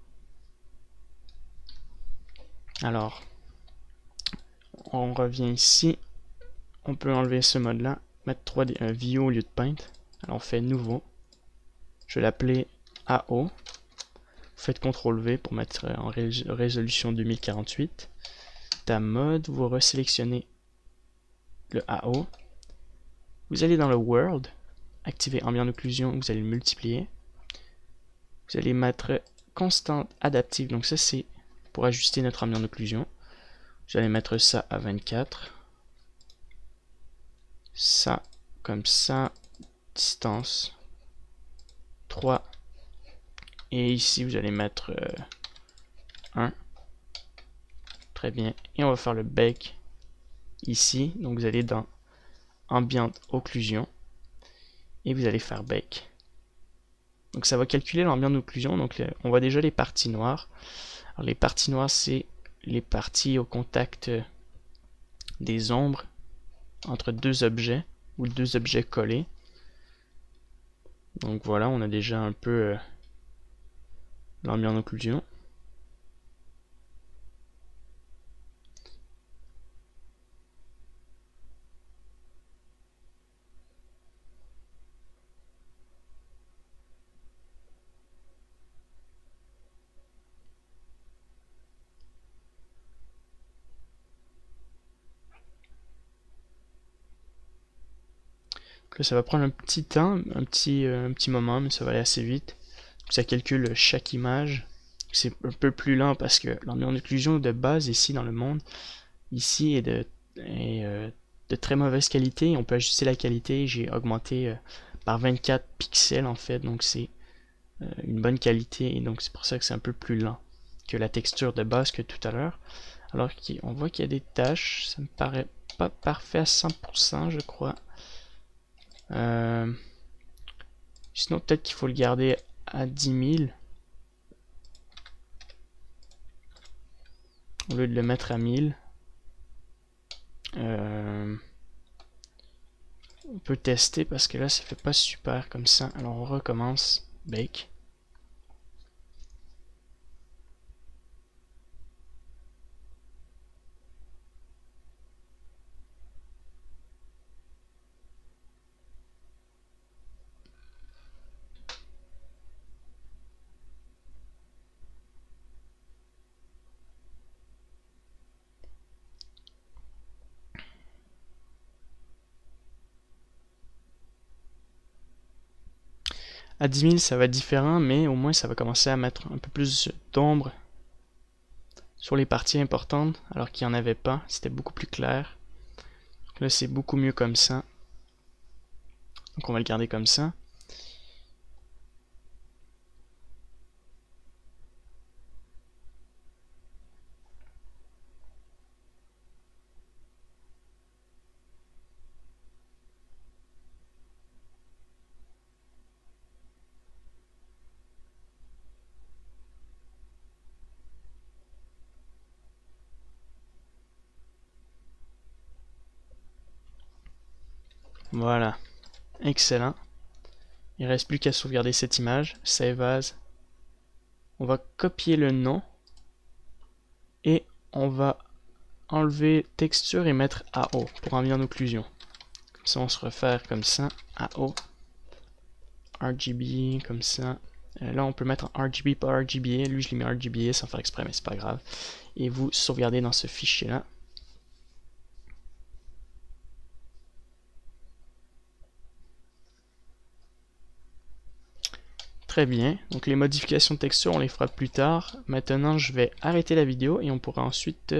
Speaker 1: Alors, on revient ici. On peut enlever ce mode là, mettre 3D, View au lieu de Paint. Alors on fait nouveau. Je vais l'appeler AO. Vous faites CTRL V pour mettre en résolution 2048. Ta mode, vous resélectionnez le AO. Vous allez dans le World, activer ambient d'occlusion, vous allez le multiplier. Vous allez mettre constante adaptive, donc ça c'est pour ajuster notre ambient d'occlusion. Vous allez mettre ça à 24. Ça, comme ça, distance 3. Et ici vous allez mettre 1. Très bien. Et on va faire le bake ici. Donc vous allez dans ambient occlusion et vous allez faire bake. Donc ça va calculer l'ambient d'occlusion. Donc on voit déjà les parties noires. Alors les parties noires, c'est les parties au contact des ombres entre deux objets ou deux objets collés. Donc voilà, on a déjà un peu l'ambient d'occlusion. Là, ça va prendre un petit temps, un petit moment, mais ça va aller assez vite. Ça calcule chaque image. C'est un peu plus lent parce que l'ambient d'occlusion de base ici dans le monde, ici est de très mauvaise qualité. On peut ajuster la qualité. J'ai augmenté par 24 pixels en fait, donc c'est une bonne qualité et donc c'est pour ça que c'est un peu plus lent que la texture de base que tout à l'heure. Alors qu'on voit qu'il y a des taches, ça me paraît pas parfait à 100% je crois. Sinon peut-être qu'il faut le garder à 10 000 au lieu de le mettre à 1000. On peut tester parce que là ça fait pas super comme ça. Alors on recommence. Bake. À 10 000 ça va être différent, mais au moins ça va commencer à mettre un peu plus d'ombre sur les parties importantes, alors qu'il n'y en avait pas, c'était beaucoup plus clair. Donc là c'est beaucoup mieux comme ça. Donc on va le garder comme ça. Voilà, excellent. Il ne reste plus qu'à sauvegarder cette image, save as. On va copier le nom et on va enlever texture et mettre AO pour enlever en occlusion. Comme ça on se refaire comme ça, AO, RGB comme ça. Là on peut mettre en RGB pas RGBA, lui je l'ai mis RGBA sans faire exprès mais c'est pas grave. Et vous sauvegardez dans ce fichier là. Très bien, donc les modifications de texture on les fera plus tard. Maintenant je vais arrêter la vidéo et on pourra ensuite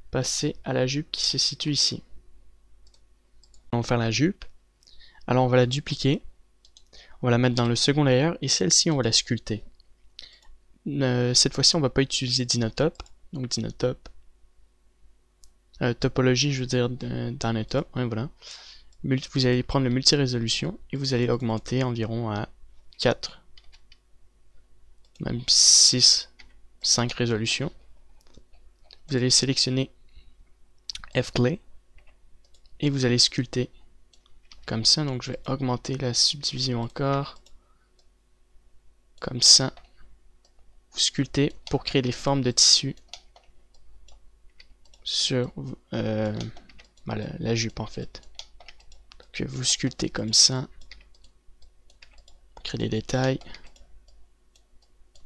Speaker 1: passer à la jupe qui se situe ici. On va faire la jupe, alors on va la dupliquer, on va la mettre dans le second layer et celle-ci on va la sculpter. Cette fois-ci on va pas utiliser Dynatop, donc Dynatop, topologie je veux dire Dynatop, ouais, voilà. Vous allez prendre le multi-résolution et vous allez l'augmenter environ à 4, même 6, 5 résolutions. Vous allez sélectionner F-Clay et vous allez sculpter comme ça. Donc je vais augmenter la subdivision encore comme ça. Vous sculptez pour créer des formes de tissu sur la jupe en fait. Donc vous sculptez comme ça, créer des détails.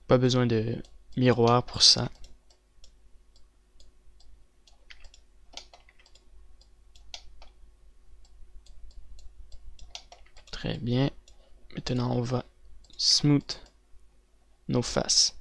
Speaker 1: Pas besoin de miroir pour ça. Très bien. Maintenant on va smooth nos faces.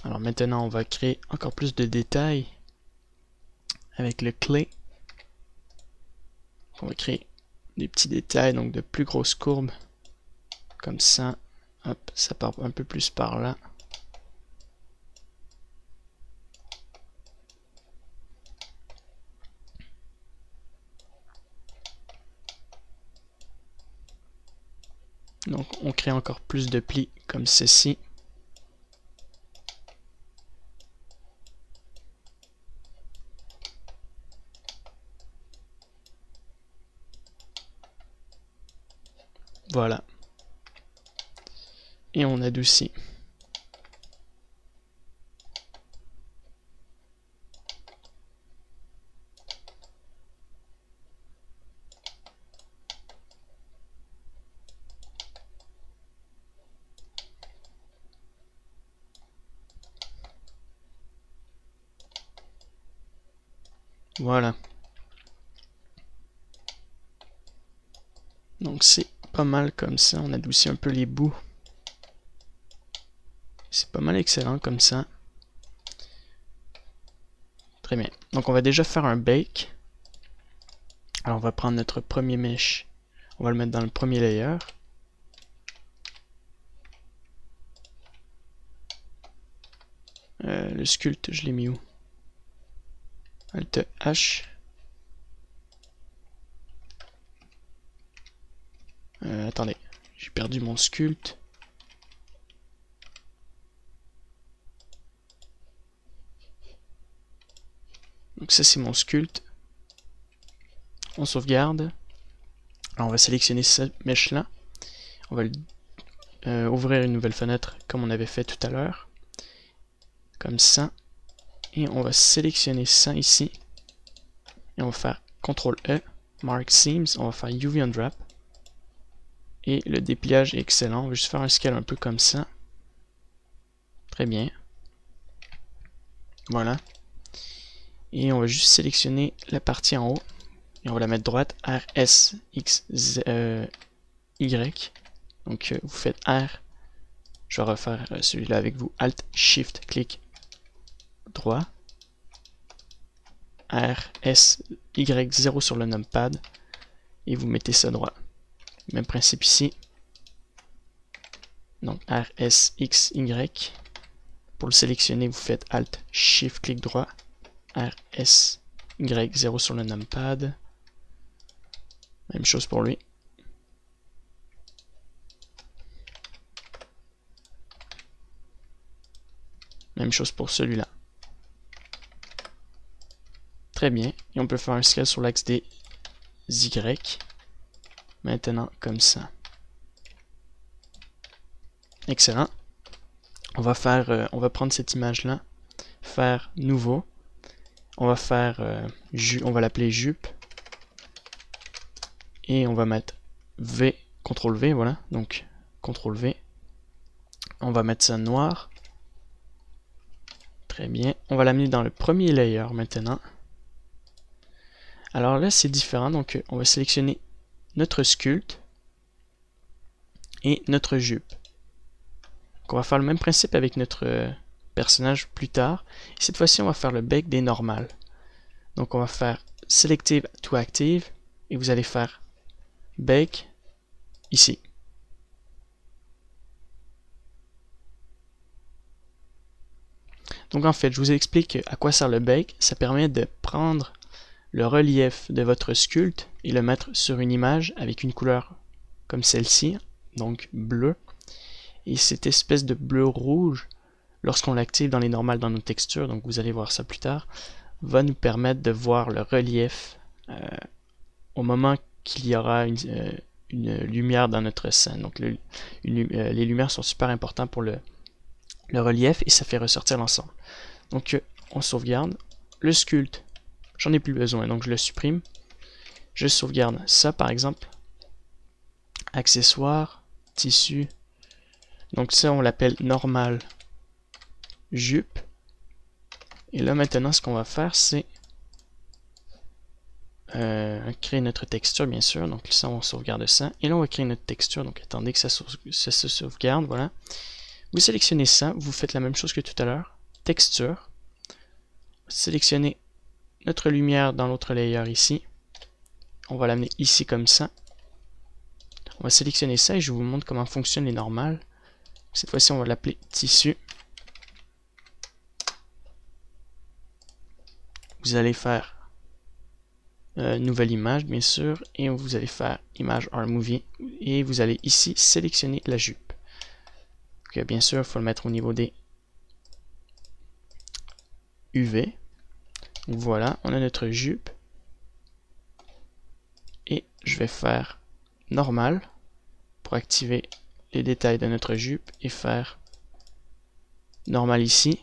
Speaker 1: Alors maintenant on va créer encore plus de détails avec le clay. On va créer des petits détails, donc de plus grosses courbes comme ça. Hop, ça part un peu plus par là. Donc on crée encore plus de plis comme ceci. Voilà. Et on adoucit. Voilà. Donc c'est pas mal comme ça, on adoucit un peu les bouts. C'est pas mal excellent comme ça. Très bien. Donc on va déjà faire un bake. Alors on va prendre notre premier mesh. On va le mettre dans le premier layer. Le sculpt, je l'ai mis où? Alt H. Attendez, j'ai perdu mon sculpt. Donc ça c'est mon sculpt. On sauvegarde. Alors on va sélectionner cette mèche là. On va ouvrir une nouvelle fenêtre comme on avait fait tout à l'heure. Comme ça. Et on va sélectionner ça ici. Et on va faire CTRL E, Mark Seams, on va faire UV Unwrap. Et le dépliage est excellent. On va juste faire un scale un peu comme ça. Très bien. Voilà. Et on va juste sélectionner la partie en haut. Et on va la mettre droite, R, S, X, Z, Y. Donc vous faites R. Je vais refaire celui-là avec vous. Alt, Shift, clic, droit. R, S, Y, 0 sur le numpad. Et vous mettez ça droit. Même principe ici. Donc R, S, X, Y. Pour le sélectionner, vous faites Alt, Shift, clic droit. R, S, Y, 0 sur le numpad. Même chose pour lui. Même chose pour celui-là. Très bien. Et on peut faire un scale sur l'axe des Y. Maintenant, comme ça. Excellent. On va prendre cette image-là, faire nouveau. On va faire, on va l'appeler jupe. Et on va mettre V, CTRL V, voilà. Donc, CTRL V. On va mettre ça noir. Très bien. On va l'amener dans le premier layer maintenant. Alors là, c'est différent. Donc, on va sélectionner notre sculpt et notre jupe. Donc, on va faire le même principe avec notre personnage plus tard. Et cette fois-ci, on va faire le bec des normales. Donc, on va faire Selective to Active et vous allez faire Bake ici. Donc en fait, je vous explique à quoi sert le bake. Ça permet de prendre le relief de votre sculpt et le mettre sur une image avec une couleur comme celle-ci, donc bleu. Et cette espèce de bleu-rouge, lorsqu'on l'active dans les normales dans nos textures, donc vous allez voir ça plus tard, va nous permettre de voir le relief au moment qu'il y aura une lumière dans notre scène. Donc les lumières sont super importantes pour le relief et ça fait ressortir l'ensemble. Donc on sauvegarde. Le sculpt, j'en ai plus besoin, donc je le supprime. Je sauvegarde ça par exemple. Accessoires, tissu. Donc ça on l'appelle normal jupe. Et là maintenant ce qu'on va faire c'est créer notre texture bien sûr. Donc ça on sauvegarde ça. Et là on va créer notre texture. Donc attendez que ça se sauvegarde. Voilà. Vous sélectionnez ça. Vous faites la même chose que tout à l'heure. Texture. Sélectionnez notre lumière dans l'autre layer ici. On va l'amener ici comme ça. On va sélectionner ça et je vous montre comment fonctionnent les normales. Cette fois-ci on va l'appeler tissu. Vous allez faire nouvelle image bien sûr et vous allez faire image R-Movie et vous allez ici sélectionner la jupe. Donc, bien sûr il faut le mettre au niveau des UV. Donc, voilà, on a notre jupe et je vais faire normal pour activer les détails de notre jupe et faire normal ici.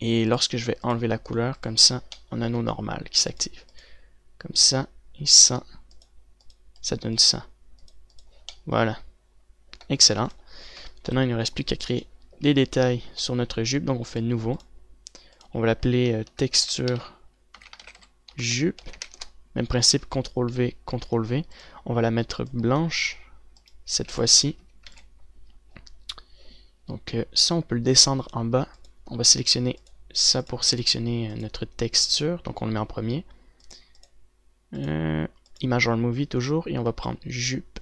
Speaker 1: Et lorsque je vais enlever la couleur, comme ça, on a nos normales qui s'activent. Comme ça, et ça, ça donne ça. Voilà. Excellent. Maintenant, il ne nous reste plus qu'à créer des détails sur notre jupe. Donc, on fait nouveau. On va l'appeler texture jupe. Même principe, CTRL V, CTRL V. On va la mettre blanche cette fois-ci. Donc, ça, on peut le descendre en bas. On va sélectionner ça pour sélectionner notre texture. Donc, on le met en premier. Image R-Movie toujours. Et on va prendre jupe.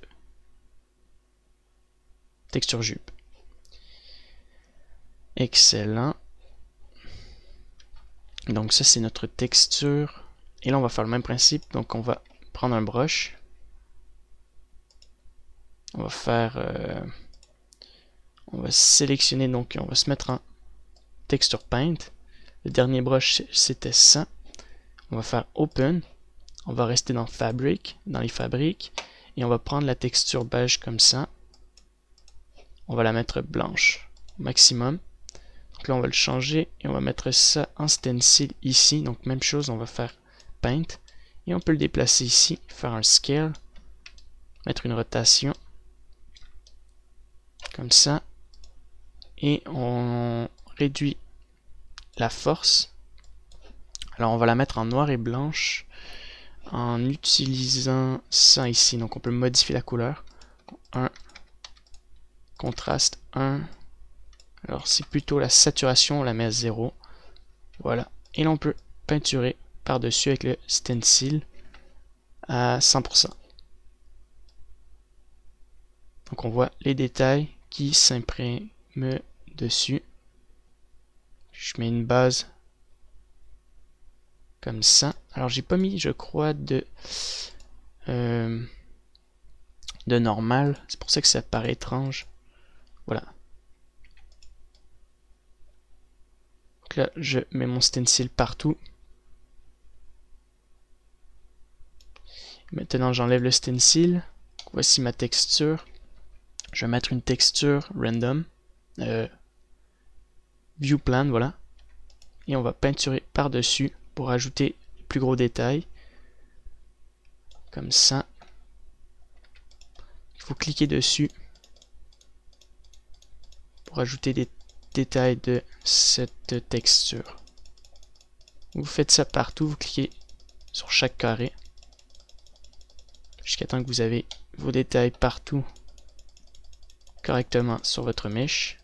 Speaker 1: Texture jupe. Excellent. Donc ça c'est notre texture. Et là on va faire le même principe. Donc on va prendre un brush. On va faire... on va sélectionner, donc on va se mettre en texture paint. Le dernier brush c'était ça. On va faire open. On va rester dans fabric, dans les fabriques. Et on va prendre la texture beige comme ça. On va la mettre blanche au maximum. Donc là on va le changer et on va mettre ça en stencil ici. Donc même chose, on va faire paint. Et on peut le déplacer ici, faire un scale. Mettre une rotation. Comme ça. Et on réduit la force. Alors on va la mettre en noir et blanche en utilisant ça ici. Donc on peut modifier la couleur. 1, contraste 1. Alors c'est plutôt la saturation, on la met à 0. Voilà. Et là on peut peinturer par-dessus avec le stencil à 100%. Donc on voit les détails qui s'impriment dessus. Je mets une base comme ça. Alors j'ai pas mis, je crois, de normal. C'est pour ça que ça paraît étrange. Voilà. Donc là, je mets mon stencil partout. Maintenant, j'enlève le stencil. Voici ma texture. Je vais mettre une texture random. View plan, voilà. Et on va peinturer par-dessus pour ajouter les plus gros détails. Comme ça. Il faut cliquer dessus pour ajouter des détails de cette texture. Vous faites ça partout, vous cliquez sur chaque carré jusqu'à temps que vous avez vos détails partout correctement sur votre mèche.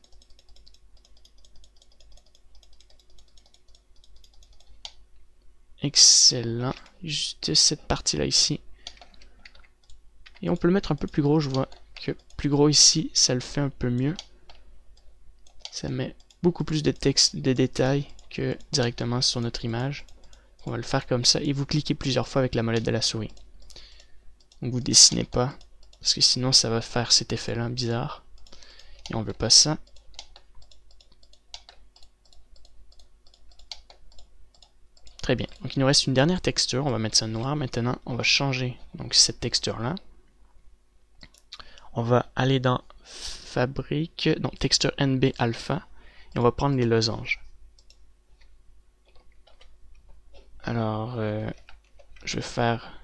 Speaker 1: Excellent. Juste cette partie-là ici. Et on peut le mettre un peu plus gros, je vois que plus gros ici, ça le fait un peu mieux. Ça met beaucoup plus de texte, de détails que directement sur notre image. On va le faire comme ça et vous cliquez plusieurs fois avec la molette de la souris. Donc vous dessinez pas, parce que sinon ça va faire cet effet-là bizarre. Et on veut pas ça. Très bien. Donc il nous reste une dernière texture. On va mettre ça noir. Maintenant, on va changer donc cette texture-là. On va aller dans Fabrique, donc texture NB Alpha, et on va prendre les losanges. Alors, je vais faire...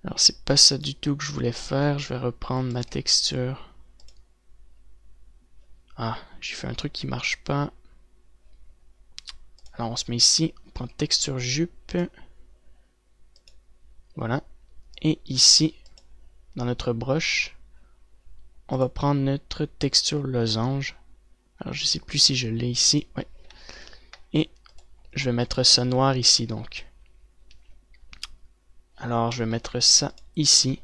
Speaker 1: Alors, c'est pas ça du tout que je voulais faire. Je vais reprendre ma texture. Ah, j'ai fait un truc qui marche pas. Alors, on se met ici. On prend texture jupe. Voilà. Et ici, dans notre brush, on va prendre notre texture losange. Alors, je sais plus si je l'ai ici. Ouais. Et je vais mettre ça noir ici, donc. Alors, je vais mettre ça ici.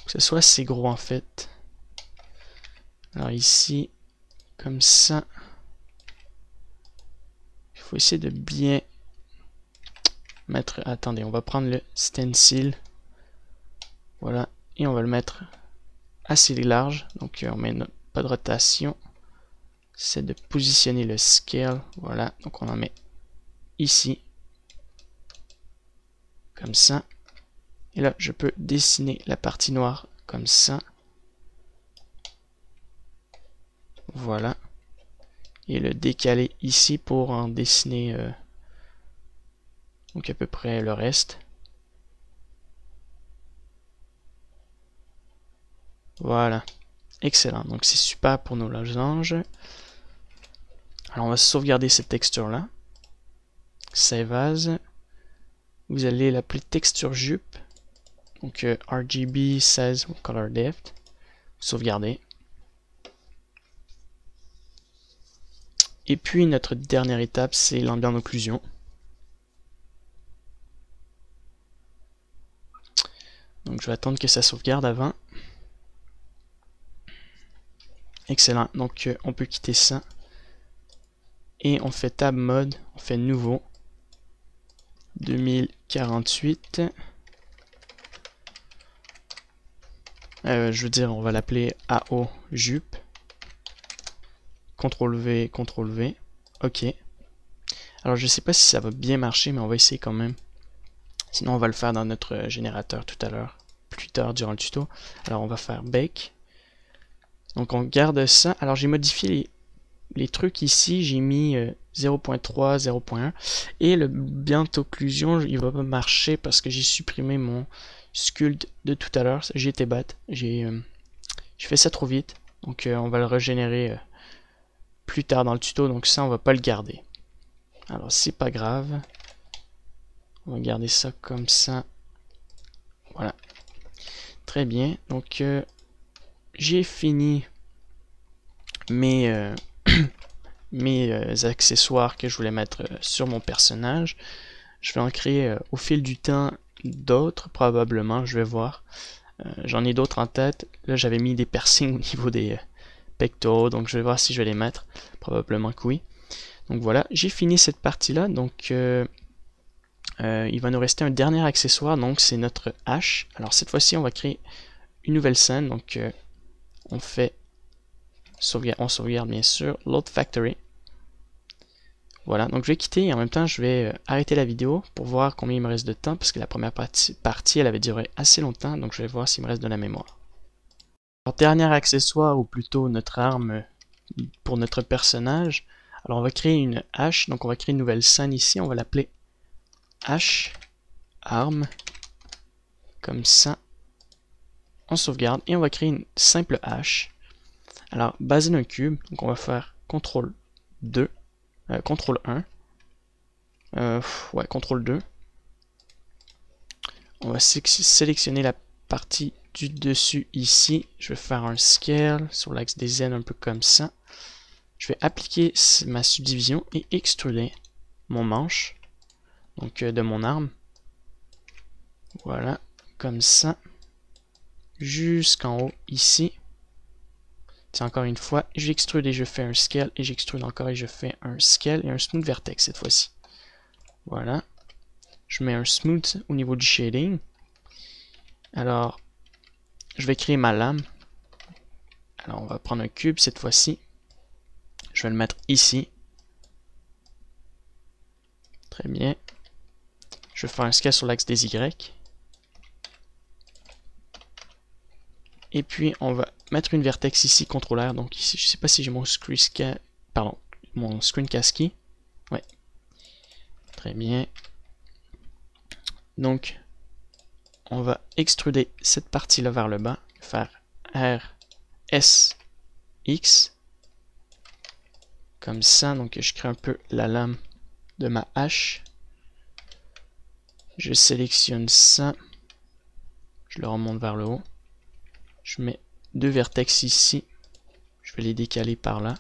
Speaker 1: Que ce soit assez gros, en fait. Alors, ici, comme ça. Il faut essayer de bien mettre... Attendez, on va prendre le stencil. Voilà. Et on va le mettre assez large. Donc, on met pas de rotation. C'est de positionner le scale. Voilà. Donc, on en met ici. Comme ça. Et là, je peux dessiner la partie noire comme ça. Voilà. Et le décaler ici pour en dessiner donc à peu près le reste. Voilà. Excellent. Donc c'est super pour nos losanges. Alors on va sauvegarder cette texture là. Save as. Vous allez l'appeler texture jupe. Donc RGB 16 color depth. Sauvegarder. Et puis notre dernière étape, c'est l'ambient occlusion. Donc je vais attendre que ça sauvegarde avant. Excellent. Donc on peut quitter ça. Et on fait tab mode, on fait nouveau. 2048. Je veux dire, on va l'appeler AO jupe. CTRL V, CTRL V. OK. Alors je sais pas si ça va bien marcher, mais on va essayer quand même. Sinon on va le faire dans notre générateur tout à l'heure, plus tard durant le tuto. Alors on va faire bake. Donc on garde ça. Alors j'ai modifié les trucs ici, j'ai mis 0.3, 0.1. Et le bientôt occlusion, il va pas marcher parce que j'ai supprimé mon sculpt de tout à l'heure. J'ai été bête. J'ai fait ça trop vite. Donc on va le régénérer plus tard dans le tuto. Donc ça, on va pas le garder. Alors c'est pas grave. On va garder ça comme ça. Voilà. Très bien. Donc j'ai fini mes accessoires que je voulais mettre sur mon personnage. Je vais en créer au fil du temps d'autres, probablement, je vais voir. J'en ai d'autres en tête. Là, j'avais mis des piercings au niveau des pectoraux, donc je vais voir si je vais les mettre. Probablement que oui. Donc voilà, j'ai fini cette partie-là. Donc il va nous rester un dernier accessoire, donc c'est notre hache. Alors cette fois-ci, on va créer une nouvelle scène. Donc on fait on sauvegarde bien sûr Load Factory. Voilà, donc je vais quitter et en même temps je vais arrêter la vidéo pour voir combien il me reste de temps parce que la première partie elle avait duré assez longtemps, donc je vais voir s'il me reste de la mémoire. Alors dernier accessoire ou plutôt notre arme pour notre personnage. Alors on va créer une hache, donc on va créer une nouvelle scène ici, on va l'appeler hache arme comme ça. On sauvegarde et on va créer une simple hache. Alors basée d'un cube, donc on va faire CTRL 2. CTRL 1. Ouais, CTRL 2. On va sélectionner la partie du dessus ici. Je vais faire un scale sur l'axe des Z un peu comme ça. Je vais appliquer ma subdivision et extruder mon manche. Donc de mon arme. Voilà, comme ça. Jusqu'en haut ici. C'est encore une fois, j'extrude et je fais un scale, et j'extrude encore et je fais un scale et un smooth vertex cette fois-ci. Voilà. Je mets un smooth au niveau du shading. Alors, je vais créer ma lame. Alors, on va prendre un cube cette fois-ci. Je vais le mettre ici. Très bien. Je vais faire un scale sur l'axe des Y. Et puis, on va mettre une vertex ici, CTRL R. Donc ici, je ne sais pas si j'ai mon screencast key. Ouais. Très bien. Donc, on va extruder cette partie-là vers le bas. Faire R, S, X. Comme ça. Donc, je crée un peu la lame de ma hache. Je sélectionne ça. Je le remonte vers le haut. Je mets deux vertex ici. Je vais les décaler par là.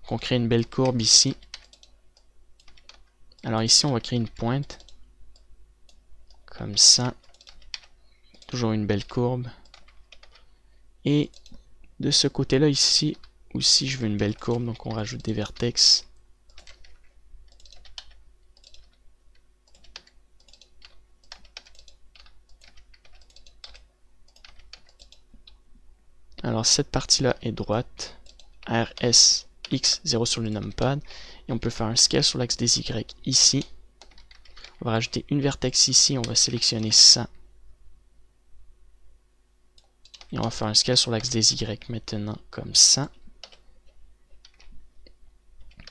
Speaker 1: Donc on crée une belle courbe ici. Alors ici, on va créer une pointe. Comme ça. Toujours une belle courbe. Et de ce côté-là, ici, aussi, je veux une belle courbe. Donc on rajoute des vertex. Alors cette partie-là est droite. R, S, X, 0 sur le numpad. Et on peut faire un scale sur l'axe des Y ici. On va rajouter une vertex ici. On va sélectionner ça. Et on va faire un scale sur l'axe des Y maintenant, comme ça.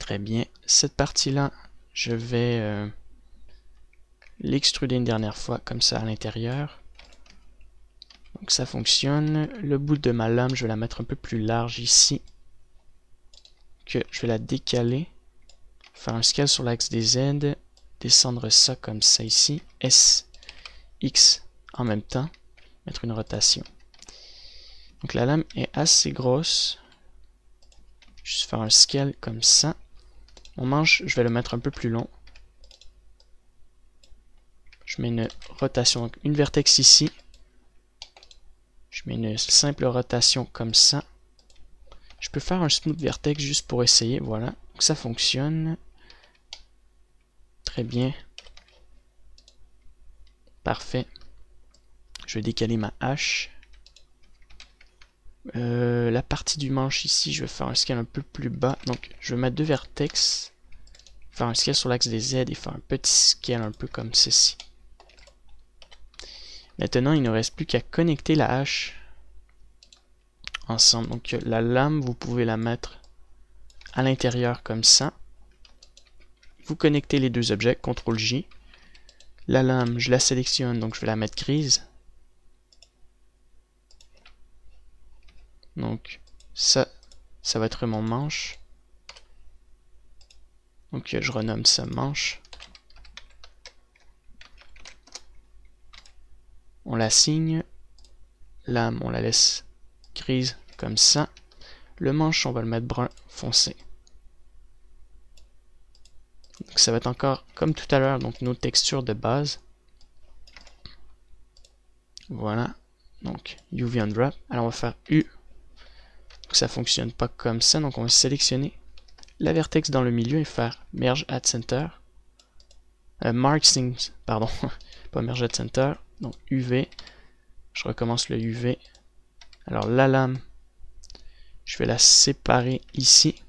Speaker 1: Très bien. Cette partie-là, je vais l'extruder une dernière fois, comme ça à l'intérieur. Donc ça fonctionne. Le bout de ma lame, je vais la mettre un peu plus large ici. Que je vais la décaler. Faire un scale sur l'axe des Z. Descendre ça comme ça ici. S, X en même temps. Mettre une rotation. Donc la lame est assez grosse. Juste faire un scale comme ça. Mon manche, je vais le mettre un peu plus long. Je mets une rotation, donc une vertex ici. Je mets une simple rotation comme ça. Je peux faire un smooth vertex juste pour essayer, voilà. Donc ça fonctionne. Très bien. Parfait. Je vais décaler ma hache. La partie du manche ici, je vais faire un scale un peu plus bas. Donc je vais mettre 2 vertex. Faire un scale sur l'axe des Z et faire un petit scale un peu comme ceci. Maintenant, il ne reste plus qu'à connecter la hache ensemble. Donc la lame, vous pouvez la mettre à l'intérieur comme ça. Vous connectez les deux objets, CTRL-J. La lame, je la sélectionne, donc je vais la mettre grise. Donc ça va être mon manche. Donc je renomme ça manche. On l'assigne. Lame, on la laisse grise comme ça. Le manche, on va le mettre brun foncé. Donc ça va être encore comme tout à l'heure, donc nos textures de base. Voilà. Donc UV Unwrap. Alors on va faire U. Donc ça fonctionne pas comme ça, donc on va sélectionner la vertex dans le milieu et faire Merge at Center. Mark Things, pardon, pas Merge at Center. Donc UV. Je recommence le UV. Alors la lame, je vais la séparer ici.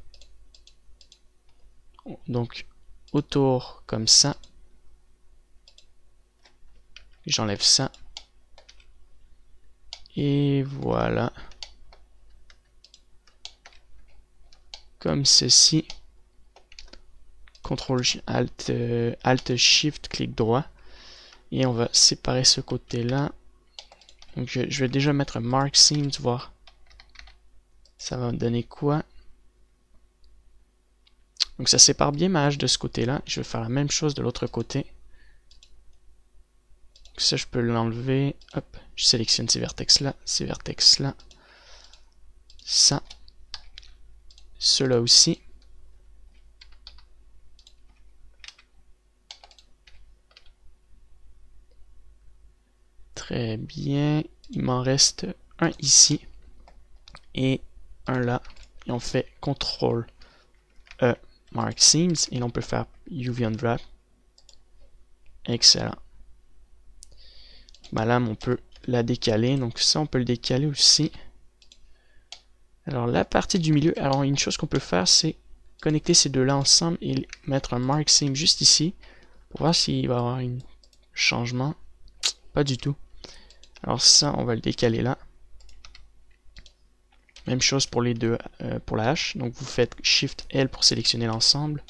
Speaker 1: Donc autour comme ça. J'enlève ça. Et voilà. Comme ceci. CTRL Alt Shift, clic droit. Et on va séparer ce côté-là. Donc je vais déjà mettre un Mark Seams, voir. Ça va me donner quoi? Donc ça sépare bien ma hache de ce côté-là. Je vais faire la même chose de l'autre côté. Donc ça, je peux l'enlever. Hop, je sélectionne ces vertex-là, ces vertex-là. Ça. Ceux-là aussi. Très bien. Il m'en reste un ici. Et un là. Et on fait CTRL E, Mark Seams. Et on peut faire UV Unwrap. Excellent. Ma lame, on peut la décaler. Donc ça, on peut le décaler aussi. Alors la partie du milieu, alors une chose qu'on peut faire, c'est connecter ces deux-là ensemble et mettre un Mark Seam juste ici. Pour voir s'il va y avoir un changement. Pas du tout. Alors ça, on va le décaler là. Même chose pour les deux, pour la hache. Donc vous faites Shift L pour sélectionner l'ensemble.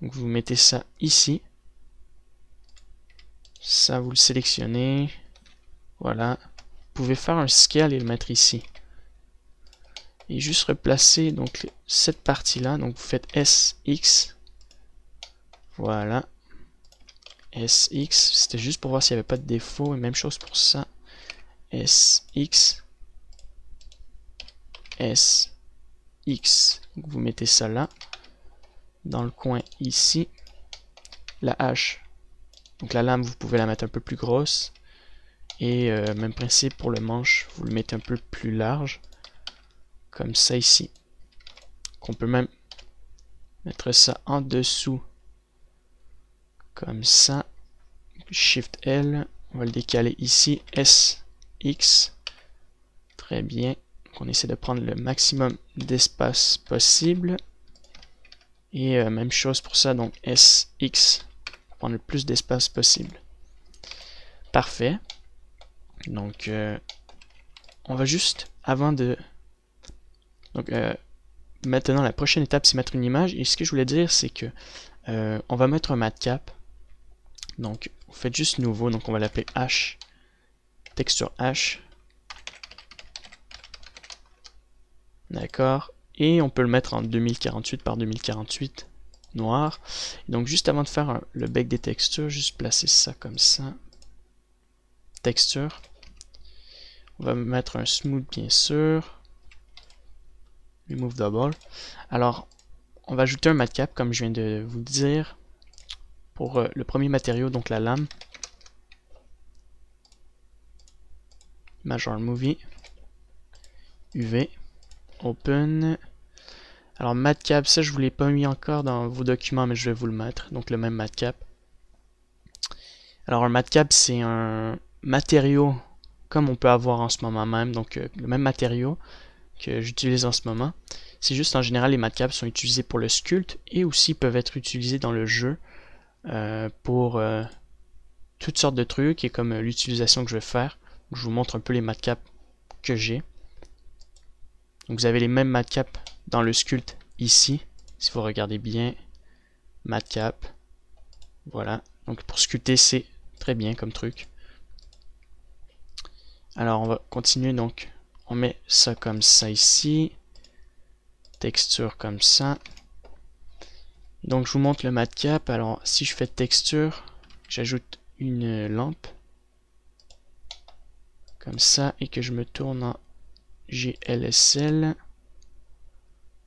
Speaker 1: Donc vous mettez ça ici. Ça, vous le sélectionnez. Voilà. Vous pouvez faire un scale et le mettre ici. Et juste replacer donc cette partie-là. Donc vous faites SX. Voilà. SX. C'était juste pour voir s'il n'y avait pas de défaut. Et même chose pour ça. SX. SX. Donc vous mettez ça là. Dans le coin ici. La hache. Donc la lame, vous pouvez la mettre un peu plus grosse. Et même principe pour le manche, vous le mettez un peu plus large. Comme ça ici. On peut même mettre ça en dessous. Comme ça. Shift L. On va le décaler ici. SX. Très bien. Donc on essaie de prendre le maximum d'espace possible. Et même chose pour ça. Donc SX. Prendre le plus d'espace possible. Parfait. Donc on va juste, avant de... Donc maintenant la prochaine étape c'est mettre une image. Et ce que je voulais dire c'est que on va mettre un matcap. Donc vous faites juste nouveau. Donc on va l'appeler H. Texture H. D'accord. Et on peut le mettre en 2048 par 2048 noir. Et donc juste avant de faire le bec des textures, juste placer ça comme ça. Texture. On va mettre un smooth bien sûr. Remove double. Alors, on va ajouter un matcap comme je viens de vous le dire. Pour le premier matériau, donc la lame. Image Arm Movie, UV, Open. Alors Matcap, ça je vous l'ai pas mis encore dans vos documents, mais je vais vous le mettre. Donc le même Matcap. Alors un Matcap, c'est un matériau comme on peut avoir en ce moment même. Donc le même matériau que j'utilise en ce moment. C'est juste en général les Matcaps sont utilisés pour le sculpte et aussi peuvent être utilisés dans le jeu pour toutes sortes de trucs et comme l'utilisation que je vais faire. Je vous montre un peu les Matcaps que j'ai. Donc vous avez les mêmes Matcaps dans le sculpte ici, si vous regardez bien, Matcap, voilà. Donc pour sculpter c'est très bien comme truc. Alors on va continuer, donc on met ça comme ça ici, texture comme ça. Donc je vous montre le Matcap. Alors si je fais texture, j'ajoute une lampe comme ça et que je me tourne en GLSL.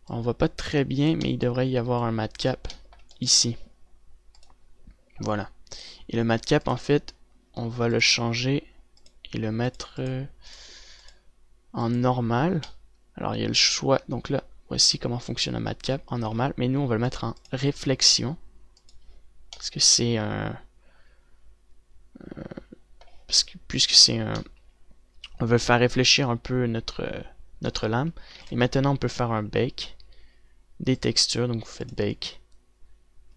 Speaker 1: On voit pas très bien, mais il devrait y avoir un Matcap ici. Voilà. Et le Matcap, en fait, on va le changer et le mettre en normal. Alors il y a le choix. Donc là, voici comment fonctionne un Matcap en normal. Mais nous, on va le mettre en réflexion. Parce que c'est un... puisque c'est un... On veut faire réfléchir un peu notre lame. Et maintenant, on peut faire un bake. Des textures, donc vous faites bake.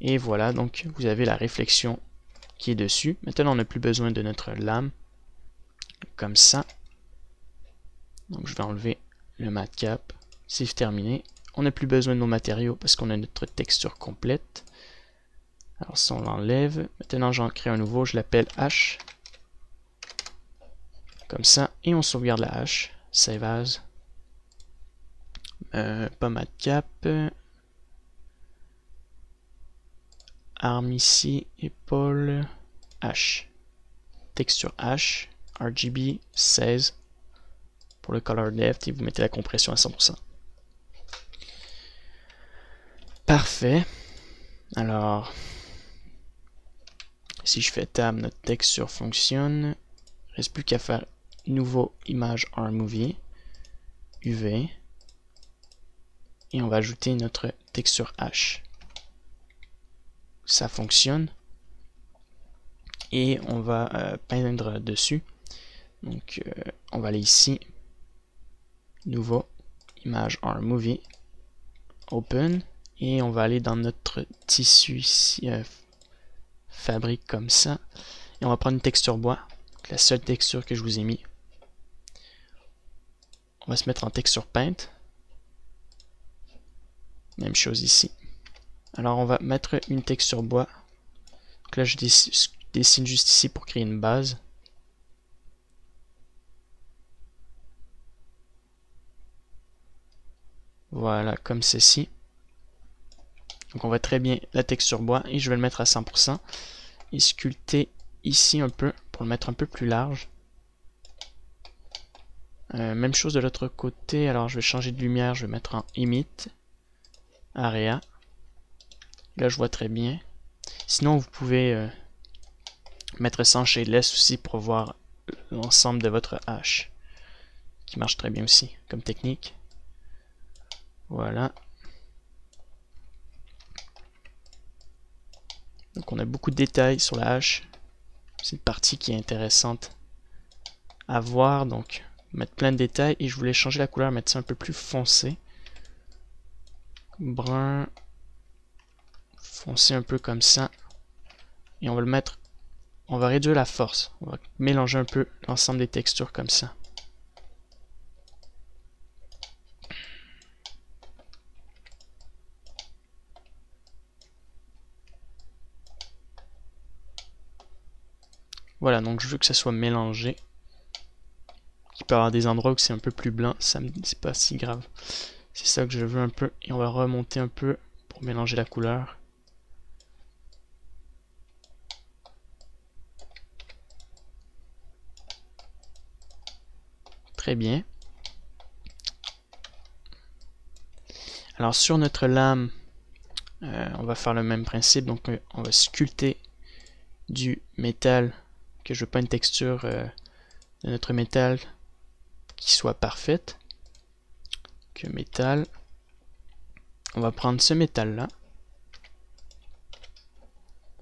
Speaker 1: Et voilà, donc vous avez la réflexion qui est dessus. Maintenant, on n'a plus besoin de notre lame. Comme ça. Donc je vais enlever le Matcap. C'est terminé. On n'a plus besoin de nos matériaux parce qu'on a notre texture complète. Alors ça, on l'enlève. Maintenant, j'en crée un nouveau. Je l'appelle H. Comme ça. Et on sauvegarde la H. Save as. Pas Matcap. Arme ici. Épaule. H. Texture H. RGB 16. Pour le color depth. Et vous mettez la compression à 100%. Parfait. Alors, si je fais tab, notre texture fonctionne. Il ne reste plus qu'à faire nouveau image Arm Movie. UV. Et on va ajouter notre texture H. Ça fonctionne. Et on va peindre dessus. Donc on va aller ici. Nouveau image Arm Movie. Open. Et on va aller dans notre tissu ici. Fabrique comme ça. Et on va prendre une texture bois. La seule texture que je vous ai mis. On va se mettre en texture peinte. Même chose ici. Alors on va mettre une texture bois. Donc là je dessine juste ici pour créer une base. Voilà, comme ceci. Donc on voit très bien la texture bois et je vais le mettre à 100%. Et sculpter ici un peu pour le mettre un peu plus large. Même chose de l'autre côté. Alors je vais changer de lumière, je vais mettre en Emit. Area. Là je vois très bien. Sinon vous pouvez mettre ça en shadeless aussi pour voir l'ensemble de votre hache. Qui marche très bien aussi comme technique. Voilà. Donc on a beaucoup de détails sur la hache. C'est une partie qui est intéressante à voir. Donc mettre plein de détails. Et je voulais changer la couleur, mettre ça un peu plus foncé. Brun. Foncé un peu comme ça. Et on va le mettre. On va réduire la force. On va mélanger un peu l'ensemble des textures comme ça. Voilà, donc je veux que ça soit mélangé. Il peut y avoir des endroits où c'est un peu plus blanc, c'est pas si grave. C'est ça que je veux un peu. Et on va remonter un peu pour mélanger la couleur. Très bien. Alors sur notre lame, on va faire le même principe. Donc on va sculpter du métal, que je veux pas une texture de notre métal qui soit parfaite. Que métal. On va prendre ce métal là.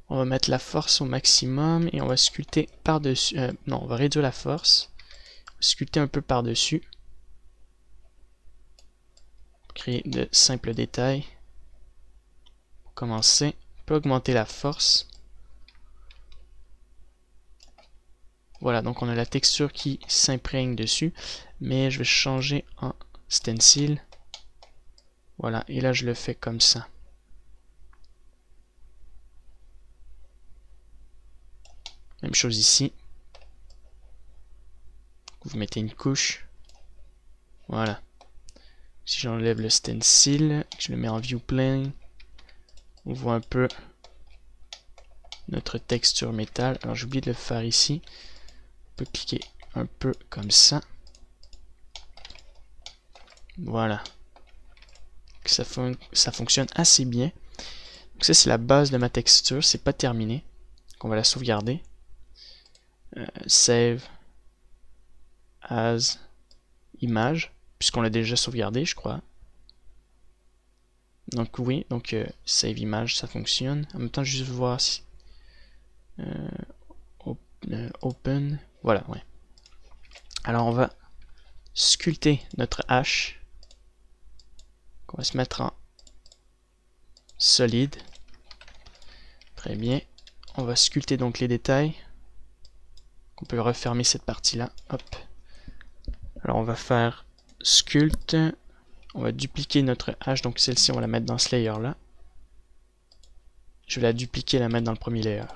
Speaker 1: On va mettre la force au maximum et on va sculpter par-dessus. Non, on va réduire la force. Sculpter un peu par-dessus. Créer de simples détails. Pour commencer, on peut augmenter la force. Voilà, donc on a la texture qui s'imprègne dessus. Mais je vais changer en stencil. Voilà, et là je le fais comme ça. Même chose ici. Vous mettez une couche. Voilà. Si j'enlève le stencil, que je le mets en view plane, on voit un peu notre texture métal. Alors j'ai oublié de le faire ici. On peut cliquer un peu comme ça. Voilà. Ça fonctionne assez bien. Donc ça c'est la base de ma texture. C'est pas terminé. Donc on va la sauvegarder. Save as image, puisqu'on l'a déjà sauvegardé, je crois. Donc oui, donc save image, ça fonctionne. En même temps, juste voir si open, voilà, ouais. Alors on va sculpter notre hache. On va se mettre en solide. Très bien. On va sculpter donc les détails. On peut refermer cette partie-là. Hop. Alors on va faire sculpt. On va dupliquer notre hache. Donc celle-ci, on va la mettre dans ce layer-là. Je vais la dupliquer et la mettre dans le premier layer.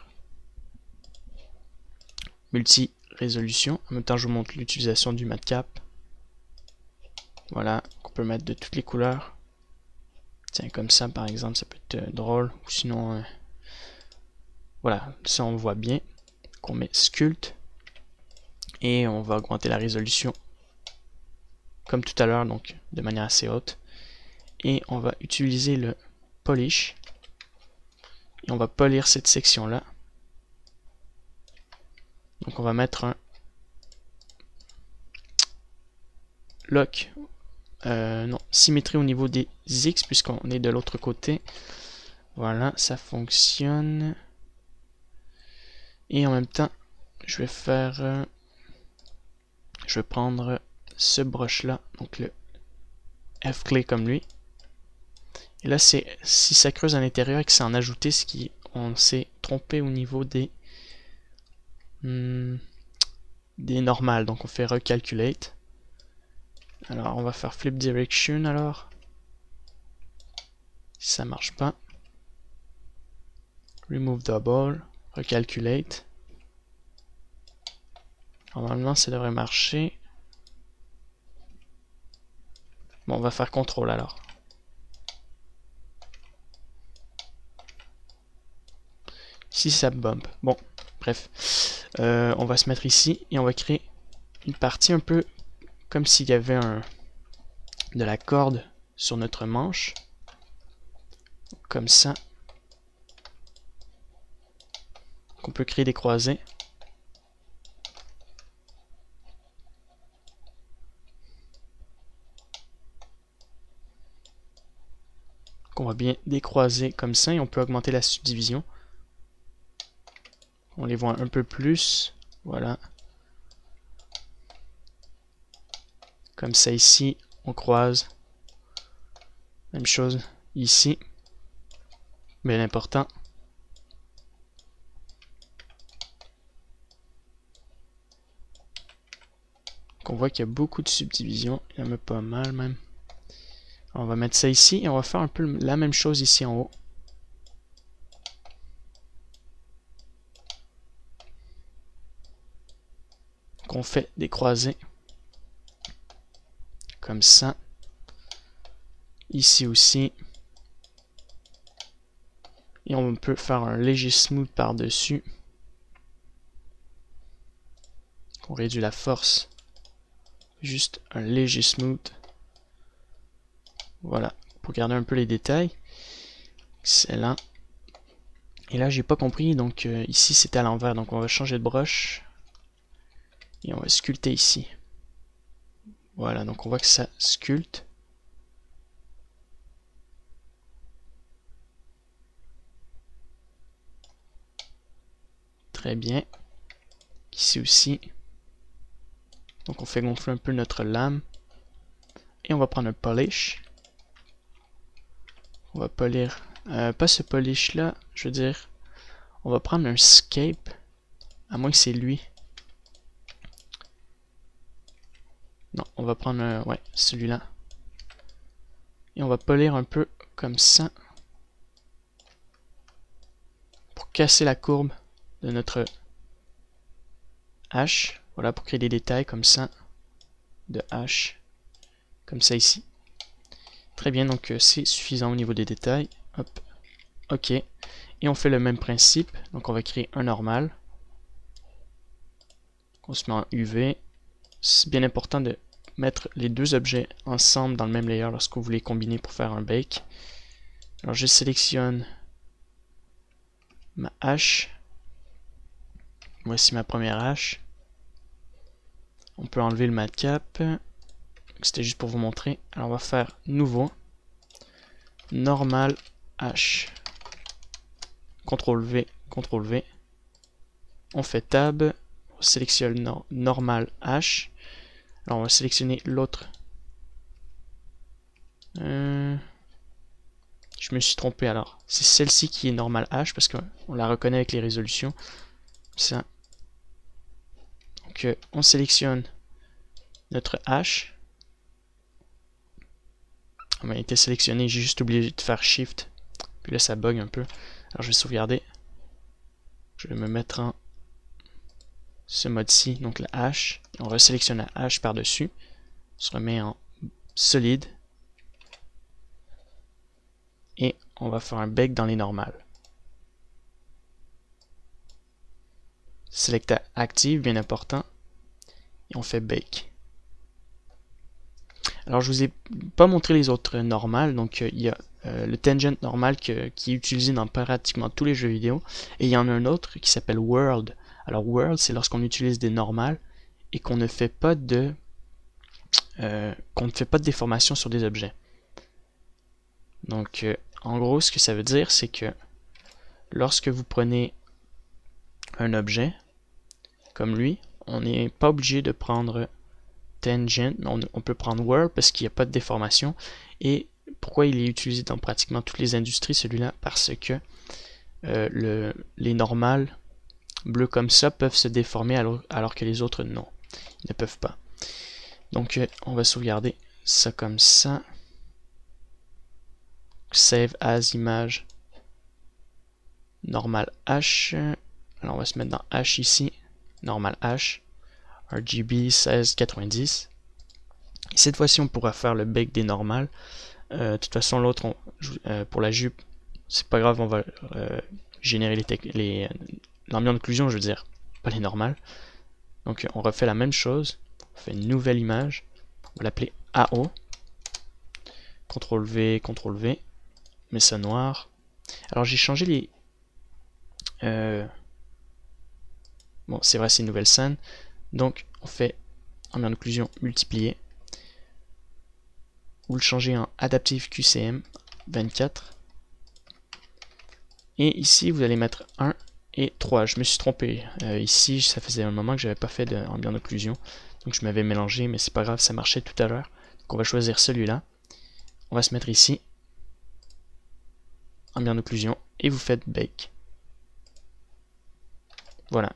Speaker 1: Multi-résolution. En même temps, je vous montre l'utilisation du matcap. Voilà, qu'on peut mettre de toutes les couleurs. Tiens, comme ça, par exemple, ça peut être drôle. Ou sinon, voilà, ça on voit bien. Qu'on met sculpt. Et on va augmenter la résolution. Comme tout à l'heure, donc de manière assez haute. Et on va utiliser le polish. Et on va polir cette section-là. Donc on va mettre un lock, non, symétrie au niveau des X puisqu'on est de l'autre côté. Voilà, ça fonctionne. Et en même temps, je vais faire, je vais prendre ce brush-là, donc le F-clé comme lui. Et là, c'est si ça creuse à l'intérieur et que c'est en ajouté, ce qui on s'est trompé au niveau des normales. Donc on fait recalculate. Alors on va faire flip direction alors. Si ça marche pas. Remove double. Recalculate. Normalement ça devrait marcher. Bon, on va faire contrôle alors. Si ça bump. Bon, bref. On va se mettre ici et on va créer une partie un peu comme s'il y avait de la corde sur notre manche. Comme ça. On peut créer des croisées. On va bien décroiser comme ça et on peut augmenter la subdivision. On les voit un peu plus. Voilà. Comme ça ici, on croise. Même chose ici. Bien important. On voit qu'il y a beaucoup de subdivisions. Il y en a pas mal même. On va mettre ça ici et on va faire un peu la même chose ici en haut. On fait des croisées. Comme ça. Ici aussi. Et on peut faire un léger smooth par-dessus. On réduit la force. Juste un léger smooth. Voilà, pour garder un peu les détails. Excellent. Et là, j'ai pas compris, donc ici c'était à l'envers, donc on va changer de brush. Et on va sculpter ici. Voilà, donc on voit que ça sculpte. Très bien. Ici aussi. Donc on fait gonfler un peu notre lame. Et on va prendre un polish. On va polir. Pas ce polish là, je veux dire. On va prendre un scape. À moins que c'est lui. Non, on va prendre ouais, celui-là. Et on va polir un peu comme ça. Pour casser la courbe de notre hache. Voilà, pour créer des détails comme ça. De hache. Comme ça ici. Très bien, donc c'est suffisant au niveau des détails. Hop. OK. Et on fait le même principe. Donc on va créer un normal. On se met en UV. C'est bien important de mettre les deux objets ensemble dans le même layer lorsque vous voulez combiner pour faire un bake. Alors je sélectionne ma hache. Voici ma première hache. On peut enlever le matcap. C'était juste pour vous montrer. Alors on va faire nouveau. Normal hache. CTRL V, CTRL V. On fait tab. On sélectionne normal hache. Alors on va sélectionner l'autre. Je me suis trompé alors. C'est celle-ci qui est normal hache parce qu'on la reconnaît avec les résolutions. Ça. Donc on sélectionne notre hache. On a été sélectionné, j'ai juste oublié de faire Shift. Puis là ça bug un peu. Alors je vais sauvegarder. Je vais me mettre en ce mode-ci, donc la hache. On resélectionne la hache par-dessus. On se remet en solide. Et on va faire un bake dans les normales. Select active, bien important. Et on fait bake. Alors je vous ai pas montré les autres normales. Donc il y a le tangent normal qui est utilisé dans pratiquement tous les jeux vidéo. Et il y en a un autre qui s'appelle world. Alors world, c'est lorsqu'on utilise des normales et qu'on ne fait pas de déformation sur des objets. Donc en gros, ce que ça veut dire, c'est que lorsque vous prenez un objet comme lui, on n'est pas obligé de prendre tangent, mais on peut prendre world parce qu'il n'y a pas de déformation. Et pourquoi il est utilisé dans pratiquement toutes les industries, celui-là? Parce que les normales bleus comme ça peuvent se déformer alors que les autres non, ils ne peuvent pas. Donc on va sauvegarder ça comme ça. Save as image normal H. Alors on va se mettre dans H ici, normal H, RGB 1690. Et cette fois-ci on pourra faire le bake des normales. De toute façon l'autre, pour la jupe, c'est pas grave, on va générer l'ambiance d'occlusion, je veux dire, pas les normales. Donc on refait la même chose, on fait une nouvelle image, on va l'appeler AO. CTRL V, CTRL V, mets ça noir. Alors j'ai changé les... bon, c'est vrai, c'est une nouvelle scène. Donc on fait ambiance d'occlusion multiplié. Vous le changez en Adaptive QCM 24. Et ici, vous allez mettre 1 et 3. Je me suis trompé. Ici, ça faisait un moment que j'avais pas fait d'ambiance d'occlusion. Donc je m'avais mélangé, mais c'est pas grave, ça marchait tout à l'heure. Donc on va choisir celui-là. On va se mettre ici. Ambiance d'occlusion. Et vous faites bake. Voilà.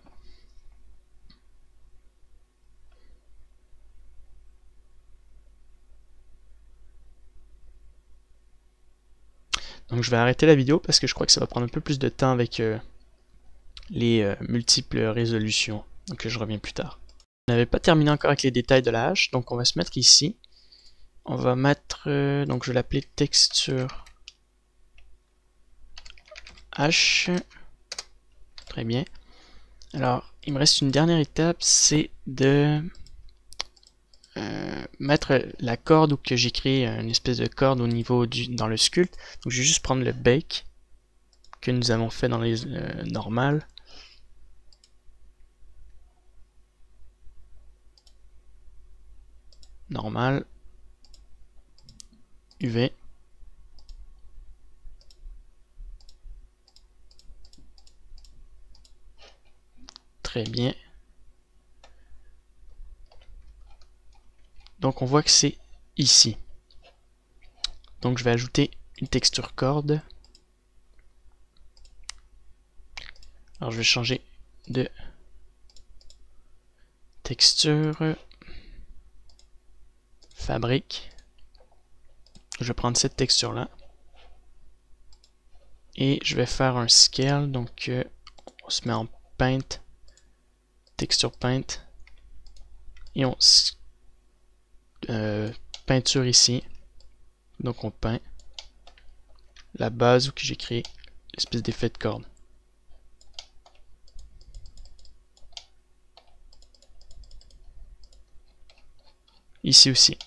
Speaker 1: Donc je vais arrêter la vidéo parce que je crois que ça va prendre un peu plus de temps avec les multiples résolutions. Donc je reviens plus tard. On n'avait pas terminé encore avec les détails de la hache, donc on va se mettre ici. On va mettre, donc je vais l'appeler texture hache. Très bien. Alors, il me reste une dernière étape, c'est de mettre la corde, ou que j'ai créé une espèce de corde au niveau dans le sculpt. Donc je vais juste prendre le bake que nous avons fait dans les normales. normal, UV. Très bien. Donc on voit que c'est ici. Donc je vais ajouter une texture corde. Alors je vais changer de texture, fabrique. Je vais prendre cette texture là. Et je vais faire un scale, donc on se met en paint, texture paint. Et on peinture ici. Donc on peint la base où j'ai créé l'espèce d'effet de corde. Ici aussi.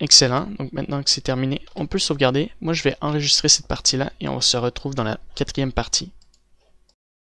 Speaker 1: Excellent, donc maintenant que c'est terminé, on peut sauvegarder. Moi je vais enregistrer cette partie-là et on se retrouve dans la 4e partie.